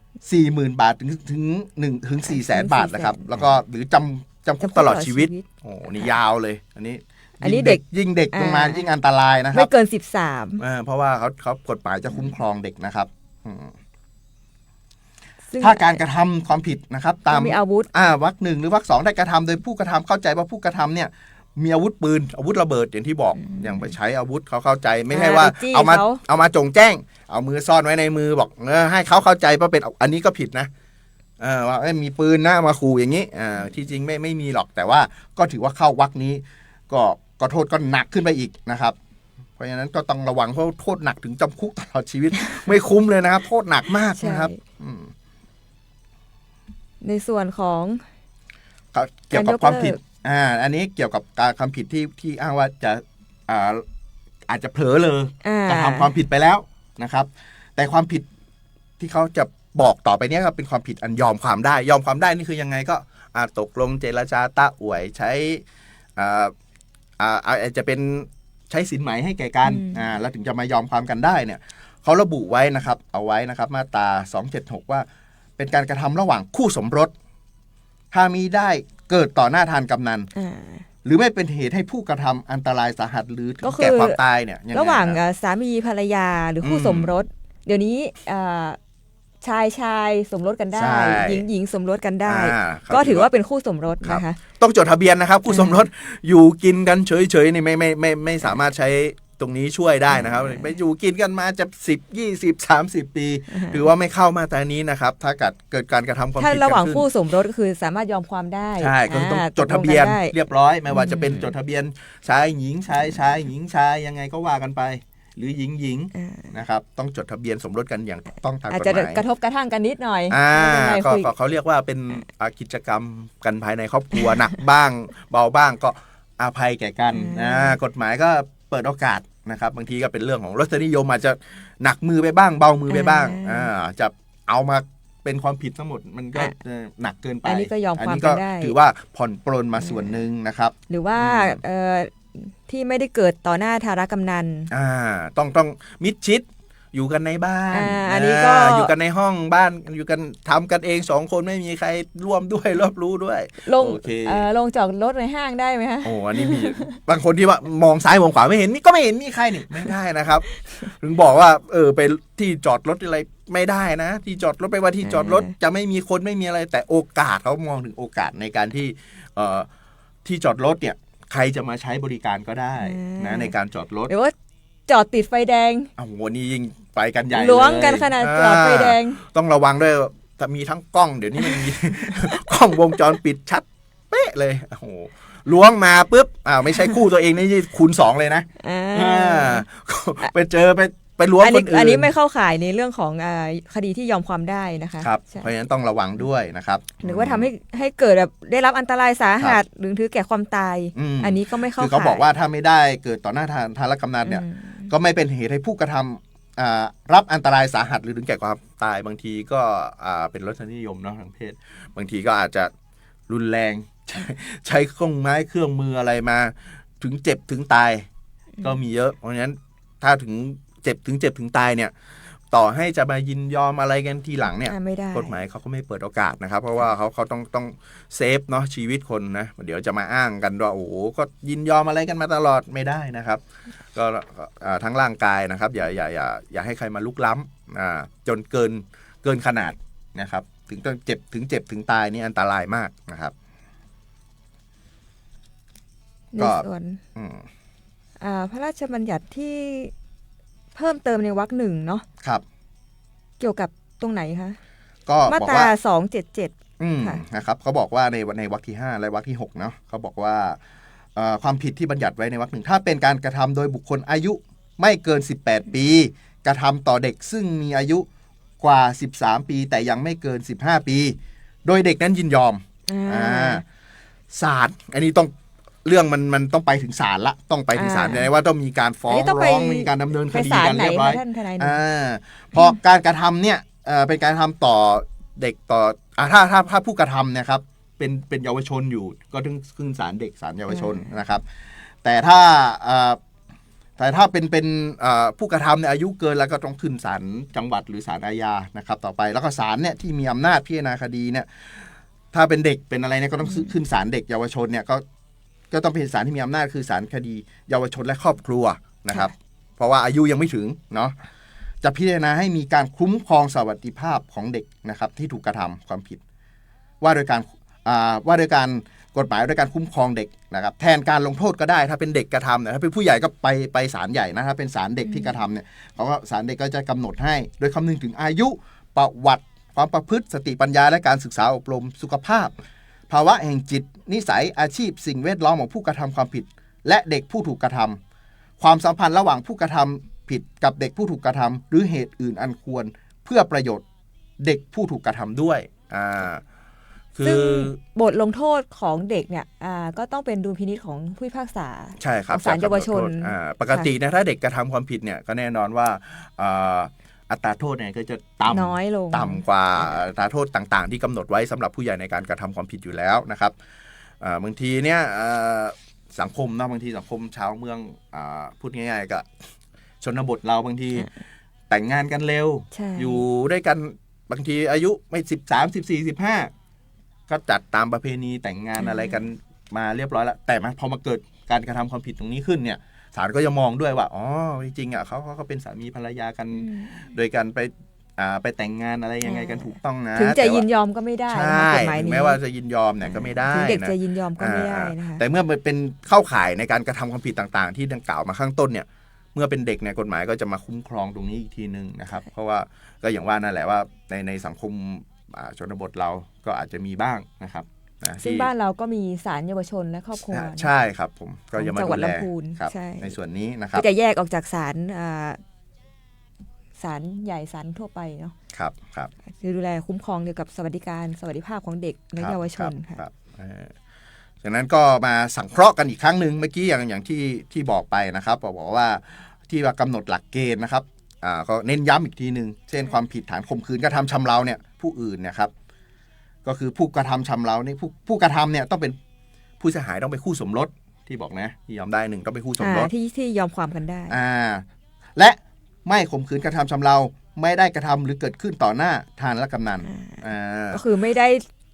Speaker 5: 40,000 บาทถึง 400,000 บาทนะครับแล้วก็หรือจำคุกตลอดชีวิตโอ้นี่ยาวเลยอันนี้เด็กยิ่งเด็กลงมายิ่งอันตรายนะครับ
Speaker 6: ไม่เกิน13
Speaker 5: เพราะว่าเขากฎหมายจะคุ้มครองเด็กนะครับถ้าการกระทำความผิดนะครับตาม
Speaker 6: มีอาวุธ
Speaker 5: วรรค 1หรือวรรค 2ได้กระทำโดยผู้กระทำเข้าใจว่าผู้กระทำเนี่ยมีอาวุธปืนอาวุธระเบิดอย่างที่บอกอย่างไปใช้อาวุธเขาเข้าใจไม่ใช่ว่าเอามาจงแจ้งเอามือซ่อนไว้ในมือบอกให้เขาเข้าใจว่าเป็นอันนี้ก็ผิดนะว่ามีปืนนะมาขู่อย่างนี้ที่จริงไม่มีหรอกแต่ว่าก็ถือว่าเข้าวรรคนี้ก็โทษก็หนักขึ้นไปอีกนะครับเพราะฉะนั้นก็ต้องระวังเพราะโทษหนักถึงจำคุกตลอดชีวิตไม่คุ้มเลยนะครับโทษหนักมากนะครับ
Speaker 6: ในส่วนของ
Speaker 5: เกี่ยวกับความผิดอันนี้เกี่ยวกับการความผิดที่อ้างว่าจะ อาจจะเผลอเลยกระทำความผิดไปแล้วนะครับ แต่ความผิดที่เขาจะบอกต่อไปเนี้ยครับเป็นความผิดอันยอมความได้นี่คือยังไงก็ตกลงเจรจาตะอวยใช้อาจจะเป็นใช้สินไหมให้แก่กันแล้วถึงจะมายอมความกันได้เนี่ยเขาระบุไว้นะครับเอาไว้นะครับมาตรา276ว่าเป็นการกระทำระหว่างคู่สมรสถ้ามีได้เกิดต่อหน้าทานกำนันหรือไม่เป็นเหตุให้ผู้กระทำอันตรายสาหัสหรือถึงแก่ความตายเนี่ย
Speaker 6: ระหว่างสามีภรรยาหรือคู่สมรสเดี๋ยวนี้ชายสมรสกันได้หญิงสมรสกันได้ก็ถือว่าเป็นคู่สมรสนะคะ
Speaker 5: ต้องจดทะเบียนนะครับคู่สมรสอยู่กินกันเฉยๆนี่ไม่สามารถใช้ตรงนี้ช่วยได้นะครับไปอยู่กินกันมาจะ10 20 30 ปีถือว่าไม่เข้ามาตรานี้นะครับถ้าเกิดการกระทำความผิด
Speaker 6: ถ้าระหว่างคู่สมรสก็คือสามารถยอมความได้
Speaker 5: ใช่ก็ต้องจดทะเบียนเรียบร้อยไม่ว่าจะเป็นจดทะเบียนชายหญิงชายหญิงชายยังไงก็ว่ากันไปหรือหญิงนะครับต้องจดทะเบียนสมรสกันอย่างต้องตามกฎหมาย
Speaker 6: อาจจะกระทบกระทั่งกันนิดหน่อย
Speaker 5: ก็เขาเรียกว่าเป็นกิจกรรมกันภายในครอบครัวหนักบ้างเบาบ้างก็อภัยแก่กันกฎหมายก็เปิดโอกาสนะครับบางทีก็เป็นเรื่องของรสนิยมอาจจะหนักมือไปบ้างเบามือไปบ้างจะเอามาเป็นความผิดทั้งหมดมันก็หนักเกินไป
Speaker 6: อันนี้ก็ยอมความกันได้
Speaker 5: ถือว่าผ่อนปรนมาส่วนหนึ่งนะครับ
Speaker 6: หรือว่าที่ไม่ได้เกิดต่อหน้าทารกำนัน
Speaker 5: ต้องมิดชิดอยู่กันในบ้าน
Speaker 6: อันนี้ก็
Speaker 5: อยู่กันในห้องบ้านอยู่กันทำกันเอง2คนไม่มีใครร่วมด้วยรอบรู้ด้วย
Speaker 6: ลงจอดรถในห้างได้ไหมฮะ
Speaker 5: อันนี้มีบางคนที่ว่ามองซ้ายมองขวาไม่เห็นนี่ก็ไม่เห็นมีใครนี่ไม่ได้นะครับถึงบอกว่าไปที่จอดรถอะไรไม่ได้นะที่จอดรถไปว่าที่จอดรถจะไม่มีคนไม่มีอะไรแต่โอกาสเขามองถึงโอกาสในการที่ที่จอดรถเนี่ยใครจะมาใช้บริการก็ได้นะในการจอดรถ
Speaker 6: หรือว่าจอดติดไฟแดง
Speaker 5: นี่ยิ่งไปกันใหญ่
Speaker 6: ล้วงกันขนาดจอดไฟแดง
Speaker 5: ต้องระวังด้วยถ้ามีทั้งกล้องเดี๋ยวนี้มันมี กล้องวงจรปิดชัดเป๊ะเลยล้วงมาปุ๊บไม่ใช่คู่ตัวเองนี่คูณ2เลยนะไปเจอไปล้วงคนอื่น
Speaker 6: อันนี้ไม่เข้าข่ายในเรื่องของคดีที่ยอมความได้นะคะ
Speaker 5: ครับเพราะฉะนั้นต้องระวังด้วยนะครับ
Speaker 6: หรือว่าทำให้เกิดแบบได้รับอันตรายสาหัสหรือถึงแก่ความตายอันนี้ก็ไม่เข้าข่าย
Speaker 5: คือเขาบอกว่าถ้าไม่ได้เกิดต่อหน้าทารกำนันเนี่ยก็ไม่เป็นเหตุให้ผู้กระทำรับอันตรายสาหัสหรือถึงแก่ความตายบางทีก็เป็นรสนิยมเนาะทางเพศบางทีก็อาจจะรุนแรงใช้เครื่องไม้เครื่องมืออะไรมาถึงเจ็บถึงตายก็มีเยอะเพราะฉะนั้นถ้าถึงเจ็บถึงตายเนี่ยต่อให้จะมายินยอมอะไรกันทีหลังเนี่ยกฎหมายเขาก็ไม่เปิดโอกาสนะครับเพราะว่าเขาต้องเซฟเนาะชีวิตคนนะเดี๋ยวจะมาอ้างกันว่าก็ยินยอมอะไรกันมาตลอดไม่ได้นะครับก็ทั้งร่างกายนะครับอย่าให้ใครมาลุกล้ำจนเกินขนาดนะครับถึงต้องเจ็บถึงตายนี่อันตรายมากนะครับ
Speaker 6: ก็ส่วนพระราชบัญญัติที่เพิ่มเติมในวรรค1เนาะ
Speaker 5: ครับ
Speaker 6: เกี่ยวกับตรงไหนคะ
Speaker 5: ก็
Speaker 6: มาตรา277
Speaker 5: นะครับเขาบอกว่าในวรรคที่5และวรรคที่6เนาะเขาบอกว่าความผิดที่บัญญัติไว้ในวรรค1ถ้าเป็นการกระทำโดยบุคคลอายุไม่เกิน18ปีกระทำต่อเด็กซึ่งมีอายุกว่า13ปีแต่ยังไม่เกิน15ปีโดยเด็กนั้นยินยอมศาลอันนี้ต้องเรื่องมันต้องไปถึงศาลละต้องไปถึงศาลเลยว่าต้องมีการฟ้องร้องมีการดำเนินคดีกันเรียบร้อยพอการกระทำเนี่ยเป็นการทำต่อเด็กต่อถ้าผู้กระทำเนี่ยครับเป็นเยาวชนอยู่ก็ต้องขึ้นศาลเด็กศาลเยาวชนนะครับแต่ถ้าเป็นผู้กระทำเนี่ยอายุเกินแล้วก็ต้องขึ้นศาลจังหวัดหรือศาลอาญานะครับต่อไปแล้วก็ศาลเนี่ยที่มีอำนาจพิจารณาคดีเนี่ยถ้าเป็นเด็กเป็นอะไรเนี่ยก็ต้องขึ้นศาลเด็กเยาวชนเนี่ยก็ต้องเป็นศาลที่มีอำนาจคือศาลคดีเยาวชนและครอบครัวนะครับเพราะว่าอายุยังไม่ถึงเนาะจะพิจารณาให้มีการคุ้มครองสวัสดิภาพของเด็กนะครับที่ถูกกระทำความผิดว่าโดยการกฎหมายโดยการคุ้มครองเด็กนะครับแทนการลงโทษก็ได้ถ้าเป็นเด็กกระทำเนี่ยถ้าเป็นผู้ใหญ่ก็ไปศาลใหญ่นะถ้าเป็นศาลเด็กที่กระทำเนี่ยเขาก็ศาลเด็กก็จะกำหนดให้โดยคำนึงถึงอายุประวัติความประพฤติสติปัญญาและการศึกษาอบรมสุขภาพภาวะแห่งจิตนิสัยอาชีพสิ่งแวดล้อมของผู้กระทำความผิดและเด็กผู้ถูกกระทำความสัมพันธ์ระหว่างผู้กระทำผิดกับเด็กผู้ถูกกระทำหรือเหตุอื่นอันควรเพื่อประโยชน์เด็กผู้ถูกกระทำด้วย
Speaker 6: ซึ่งบทลงโทษของเด็กเนี่ยก็ต้องเป็นดุลพินิจของผู้พิพากษา
Speaker 5: ใช่ครับ
Speaker 6: ศาลเยาวชน
Speaker 5: ปกตินะถ้าเด็กกระทำความผิดเนี่ยก็แน่นอนว่าอัตราโทษเนี่ยก็จะ
Speaker 6: น้อยลง
Speaker 5: ต่ำกว่าอัตราโทษต่างๆที่กำหนดไว้สำหรับผู้ใหญ่ในการกระทำความผิดอยู่แล้วนะครับบางทีเนี่ยสังคมนะบางทีสังคมชาวเมืองพูดง่ายๆก็ชนบทเราบางทีแต่งงานกันเร็วอยู่ด้วยกันบางทีอายุไม่13 14 15ก็จัดตามประเพณีแต่งงานอะไรกันมาเรียบร้อยแล้วแต่พอมาเกิดการกระทำความผิดตรงนี้ขึ้นเนี่ยศาลก็จะมองด้วยว่าอ๋อจริงๆเขาเป็นสามีภรรยากันโดยการไปแต่งงานอะไรยังไงกันถูกต้องนะ
Speaker 6: ถึงจะยินยอมก็ไม่ได้
Speaker 5: ใช่แม้ว่าจะยินยอมเนี่ยก็ไม่ได้
Speaker 6: ถึงเด็กจะยินยอมก็ไม่ได้นะคะ
Speaker 5: แต่เมื่อเป็นเข้าข่ายในการกระทำความผิดต่างๆที่ดังกล่าวมาข้างต้นเนี่ยเมื่อเป็นเด็กเนี่ยกฎหมายก็จะมาคุ้มครองตรงนี้อีกทีนึงนะครับเพราะว่าก็อย่างว่านั่นแหละว่าในสังคมชนบทเราก็อาจจะมีบ้างนะครับ
Speaker 6: ซึ่งบ้านเราก็มีศาลเยาวชนและครอบครัว
Speaker 5: ใช่ครับผมก็จะมาดูแลในส่วนนี้นะครับ
Speaker 6: จะแยกออกจากศาลใหญ่ศาลทั่วไปเนาะ
Speaker 5: ครับครับ
Speaker 6: คือดูแลคุ้มครองเกี่ยวกับสวัสดิภาพของเด็กและเยาวชนค่ะ
Speaker 5: จากนั้นก็มาสังเคราะห์กันอีกครั้งหนึ่งเมื่อกี้อย่างที่บอกไปนะครับบอกว่าที่ว่ากำหนดหลักเกณฑ์นะครับก็เน้นย้ำอีกทีนึงเช่นความผิดฐานข่มขืนกระทำชำเราเนี่ยผู้อื่นเนี่ยครับก็คือผู้กระทำชำเรานี่ผู้กระทำเนี่ยต้องเป็นผู้เสียหายต้องเป็นคู่สมรสที่บอกนะที่ยอมได้หนึ่งต้องเป็นคู่สมรส
Speaker 6: ที่ยอมความกันได้
Speaker 5: และไม่ข่มขืนกระทำชำเราไม่ได้กระทำหรือเกิดขึ้นต่อหน้าทานและกำนัน
Speaker 6: ก็คือไม่ได้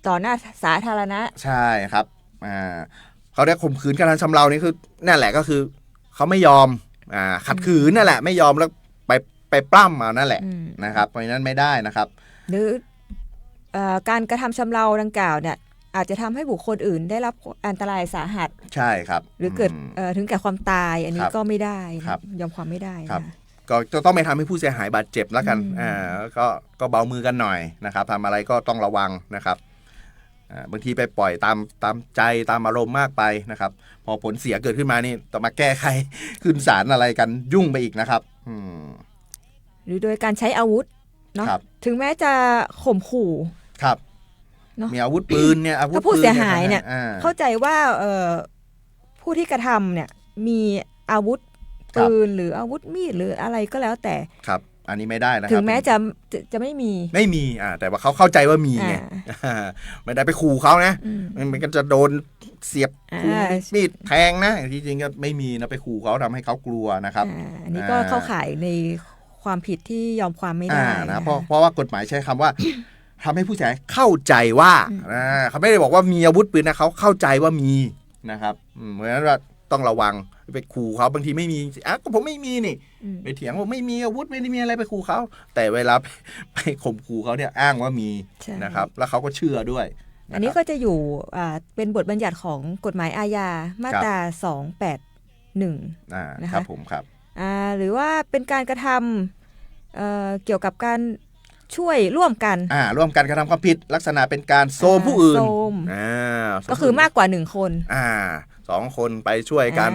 Speaker 6: ต่อหน้าสาธารณะ
Speaker 5: ใช่ครับเขาได้ข่มขืนกระทำชำเรานี่คือนั่นแหละก็คือเขาไม่ยอมขัดขืนนั่นแหละไม่ยอมแล้วไปปล้ำมานั่นแหละนะครับเพราะฉะนั้นไม่ได้นะครับ
Speaker 6: หรือการกระทำชำเราดังกล่าวเนี่ยอาจจะทำให้บุคคลอื่นได้รับอันตรายสาหัส
Speaker 5: ใช่ครับ
Speaker 6: หรือเกิดถึงแก่ความตายอันนี้ก็ไม่ได้ยอมความไม่ได้
Speaker 5: ก็จะต้องไม่ทำให้ผู้เสียหายบาดเจ็บแล้วกันก็เบามือกันหน่อยนะครับทำอะไรก็ต้องระวังนะครับบางทีไปปล่อยตามใจตามอารมณ์มากไปนะครับพอผลเสียเกิดขึ้นมานี่ต้องมาแก้ไขขึ้นศาลอะไรกันยุ่งไปอีกนะครับ
Speaker 6: หรือโดยการใช้อาวุธเนาะถึงแม้จะข่มขู่
Speaker 5: ครับมีอาวุธปืนเนี่ยอาวุธ
Speaker 6: ถ้าผู้เสียหายเนี่ยเข้าใจว่าผู้ที่กระทำเนี่ยมีอาวุธปืนหรืออาวุธมีดหรืออะไรก็แล้วแต่
Speaker 5: ครับอันนี้ไม่ได้นะครับ
Speaker 6: ถึงแม้จะไม่มี
Speaker 5: แต่ว่าเขาเข้าใจว่ามีไงไม่ได้ไปขู่เขานะมันก็จะโดนเสียบมีดแทงนะจริงๆก็ไม่มีนะไปขู่เขาทำให้เขากลัวนะครับ
Speaker 6: อันนี้ก็เข้าข่ายในความผิดที่ยอมความไม่ได้
Speaker 5: นะเพราะว่ากฎหมายใช้คำว่าทำให้ผู้เสียหายเข้าใจว่าเขาไม่ได้บอกว่ามีอาวุธปืนนะเขาเข้าใจว่ามีนะครับเพราะฉะนั้นว่าต้องระวังไปขู่เขาบางทีไม่มีก็ผมไม่มีนี่ไปเถียงว่าไม่มีอาวุธไม่ได้มีอะไรไปขู่เขาแต่เวลาไปข่มขู่เขาเนี่ยอ้างว่ามีนะครับแล้วเขาก็เชื่อด้วย
Speaker 6: อันนี้ก็จะอยู่เป็นบทบัญญัติของกฎหมายอาญามาตรา281
Speaker 5: นะครับผมครับ
Speaker 6: หรือว่าเป็นการกระทำเกี่ยวกับการช่วยร่วมกัน
Speaker 5: ร่วมกันกระทำความผิดลักษณะเป็นการโทรมผู้อื่น
Speaker 6: ก็คือมากกว่า1คน
Speaker 5: 2คนไปช่วยกัน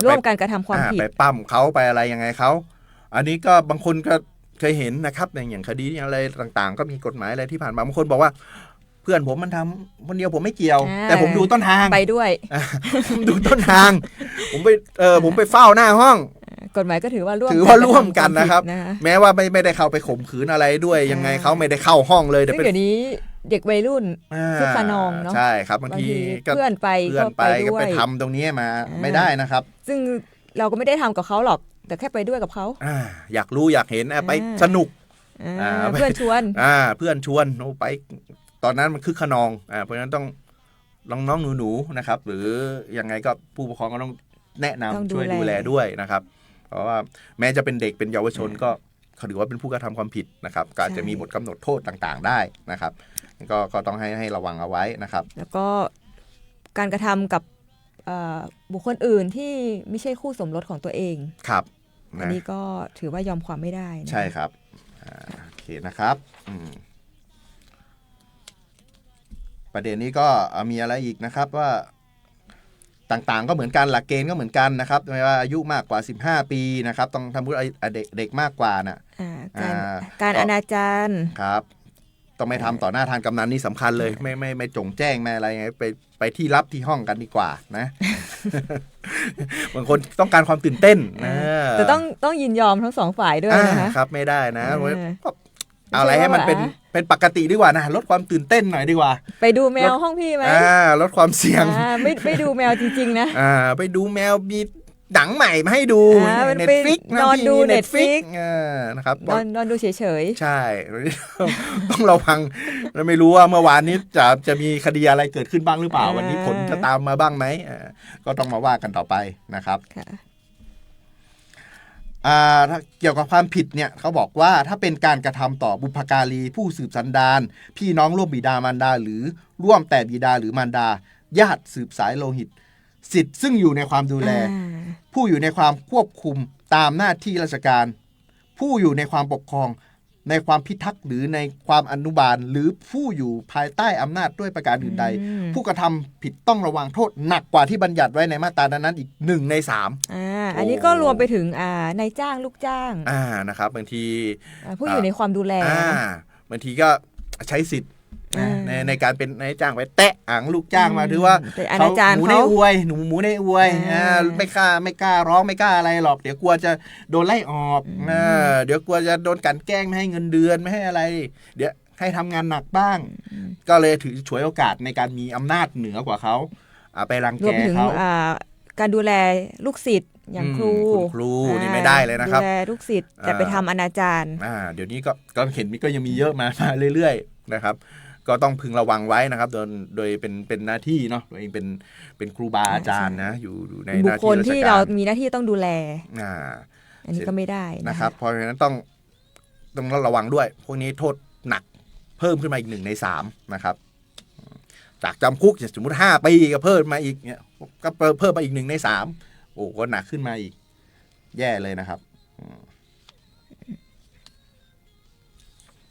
Speaker 6: ร่วมกันกระทำความผิด
Speaker 5: ไปปั้มเขาไปอะไรยังไงเขาอันนี้ก็บางคนก็เคยเห็นนะครับอย่างคดีอะไรต่างๆก็มีกฎหมายอะไรที่ผ่านมาบางคนบอกว่าเพื่อนผมมันทำคนเดียวผมไม่เกี่ยวแต่ผมดูต้นทาง
Speaker 6: ไปด้วย
Speaker 5: ผมดูต้นทางผมไปเฝ้าหน้าห้อง
Speaker 6: กฎหมายก็ถือว่า
Speaker 5: ร่วมกันนะครับแม้ว่าไม่ได้เข้าไปข่มขืนอะไรด้วยยังไงเขาไม่ได้เข้าห้องเลย
Speaker 6: แต่เดี๋ยวนี้เด็กวัยรุ่นคึกขนองเนาะ
Speaker 5: ใช่ครับบางที
Speaker 6: เพื่อนไป
Speaker 5: ก็ไปทำตรงนี้มาไม่ได้นะครับ
Speaker 6: ซึ่งเราก็ไม่ได้ทำกับเขาหรอกแต่แค่ไปด้วยกับเขา
Speaker 5: อยากรู้อยากเห็นไปสนุก
Speaker 6: เพื่อนชวน
Speaker 5: ไปตอนนั้นมันคึกขนองเพราะฉะนั้นต้องน้องหนูๆนะครับหรือยังไงก็ผู้ปกครองก็ต้องแนะนำช่วยดูแลด้วยนะครับเพราะว่าแม้จะเป็นเด็กเป็นเยาวชนก็เขาถือว่าเป็นผู้กระทำความผิดนะครับก็จะมีบทกำหนดโทษต่างๆได้นะครับก็ต้องให้ระวังเอาไว้นะครับ
Speaker 6: แล้วก็การกระทำกับบุคคลอื่นที่ไม่ใช่คู่สมรสของตัวเอง
Speaker 5: ครับ
Speaker 6: อันนี้ก็ถือว่ายอมความไม่ได้
Speaker 5: ใช่ครับโอเคนะครับประเด็นนี้ก็มีอะไรอีกนะครับว่าต่างๆก็เหมือนกันหลักเกณฑ์ก็เหมือนกันนะครับไม่ว่าอายุมากกว่า15ปีนะครับต้องทำให้เด็กมากกว่าน่ะ
Speaker 6: การอนาจาร
Speaker 5: ครับ ต้องไม่ทำต่อหน้าทานกำนันนี่สำคัญเลยไม่จงแจ้งไม่อะไรไงไปที่ลับที่ห้องกันดีกว่านะ บางคนต้องการความตื่นเต้นนะ
Speaker 6: แต่ต้องยินยอมทั้งสองฝ่ายด้วยนะคะ
Speaker 5: ครับไม่ได้นะเอาอะไรให้มันเป็นปกติดีกว่านะลดความตื่นเต้นหน่อยดีกว่า
Speaker 6: ไปดูแมวห้องพี่ไหม
Speaker 5: ลดความเสี่ยง
Speaker 6: ไม่ดูแมวจริงๆนะ
Speaker 5: ไปดูแมวมีหนังใหม่มาให้ดู
Speaker 6: Netflix นอนดู Netflix
Speaker 5: นะครับ
Speaker 6: นอนดูเฉย
Speaker 5: ๆใช่ต้องระวังไม่รู้ว่าเมื่อวานนี้จะมีคดีอะไรเกิดขึ้นบ้างหรือเปล่าวันนี้ผลจะตามมาบ้างไหมก็ต้องมาว่ากันต่อไปนะครับถ้าเกี่ยวกับความผิดเนี่ยเขาบอกว่าถ้าเป็นการกระทำต่อบุพการีผู้สืบสันดานพี่น้องร่วมบิดามารดาหรือร่วมแต่บิดาหรือมารดาญาติสืบสายโลหิตสิทธิ์ซึ่งอยู่ในความดูแลผู้อยู่ในความควบคุมตามหน้าที่ราชการผู้อยู่ในความปกครองในความพิทักษ์หรือในความอนุบาลหรือผู้อยู่ภายใต้อำนาจด้วยประการอื่นใดผู้กระทำผิดต้องระวังโทษหนักกว่าที่บัญญัติไว้ในมาตรานั้นอีก1 ใน 3
Speaker 6: อันนี้ก็รวมไปถึงนายจ้างลูกจ้าง
Speaker 5: นะครับบางที
Speaker 6: ผู้อยู่ในความดูแล
Speaker 5: บางทีก็ใช้สิทธิ์ในการเป็นนายจ้างไปแตะอ่างลูกจ้างมาถือว่าเขาหมูในอวยหมูในอวยไม่กล้าร้องไม่กล้าอะไรหรอกเดี๋ยวกลัวจะโดนไล่ออกเดี๋ยวกลัวจะโดนกันแกล้งไม่ให้เงินเดือนไม่ให้อะไรเดี๋ยวให้ทำงานหนักบ้างก็เลยถือฉวยโอกาสในการมีอำนาจเหนือกว่าเขาไปรังแกเขา
Speaker 6: การดูแลลูกศิษย์อย่างครู
Speaker 5: นี่ไม่ได้เลยนะครับ
Speaker 6: ดูแลลูกศิษย์แต่ไปทำอนาจาร
Speaker 5: เดี๋ยวนี้ก็เห็นก็ยังมีเยอะมาเรื่อยๆนะครับก็ต้องพึงระวังไว้นะครับโดยเป็นหน้าที่เนาะตัวเองเป็นครูบาอาจารย์นะอยู่ในหน้าที่ราชการบุคคล
Speaker 6: ที่เรามีหน้าที่ต้องดูแลอันนี้ก็ไม่ได้
Speaker 5: นะครับเพราะฉะนั้นต้องระวังด้วยพวกนี้โทษหนักเพิ่มขึ้นมาอีก1 ใน 3นะครับจากจำคุกสมมติ5 ปีก็เพิ่มมาอีกเนี่ยก็เพิ่มมาอีก1 ใน 3โอ้ก็หนักขึ้นมาอีกแย่เลยนะครับ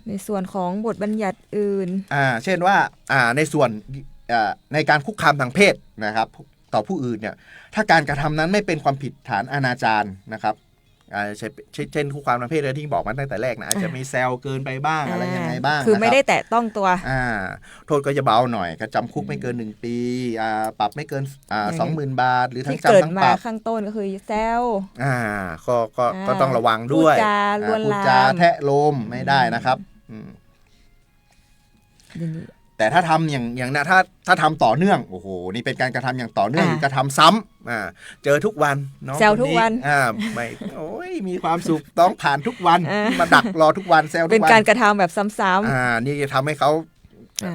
Speaker 6: ในส่วนของบทบัญญัติอื่น
Speaker 5: เช่นว่าในส่วนในการคุกคามทางเพศนะครับต่อผู้อื่นเนี่ยถ้าการกระทำนั้นไม่เป็นความผิดฐานอนาจารนะครับเช่นคุกคามทางเพศที่บอกมาตั้งแต่แรกนะอาจจะมีแซวเกินไปบ้างอะไรยังไงบ้าง
Speaker 6: คือไม่ได้แตะต้องตัว
Speaker 5: โทษก็จะเบาหน่อยก็จำคุกไม่เกิน1 ปีปรับไม่เกิน20,000 บาทหรือทั้งจำทั้งปรับ
Speaker 6: ข้างต้นก็คือแซว
Speaker 5: ก็ต้องระวังด้วย
Speaker 6: พูด
Speaker 5: จาแทะโลมไม่ได้นะครับแต่ถ้าทำอย่างนะถ้าทำต่อเนื่องโอ้โหนี่เป็นการกระทำอย่างต่อเนื่องกระทำซ้ำเจอทุกวัน
Speaker 6: แซวทุกวัน
Speaker 5: ไม่โอ้ยมีความสุขต้องผ่านทุกวันมาดักรอทุกวันแซวทุกวัน
Speaker 6: เป็นการกระทำแบบซ้
Speaker 5: ำๆนี่จะทำให้เขา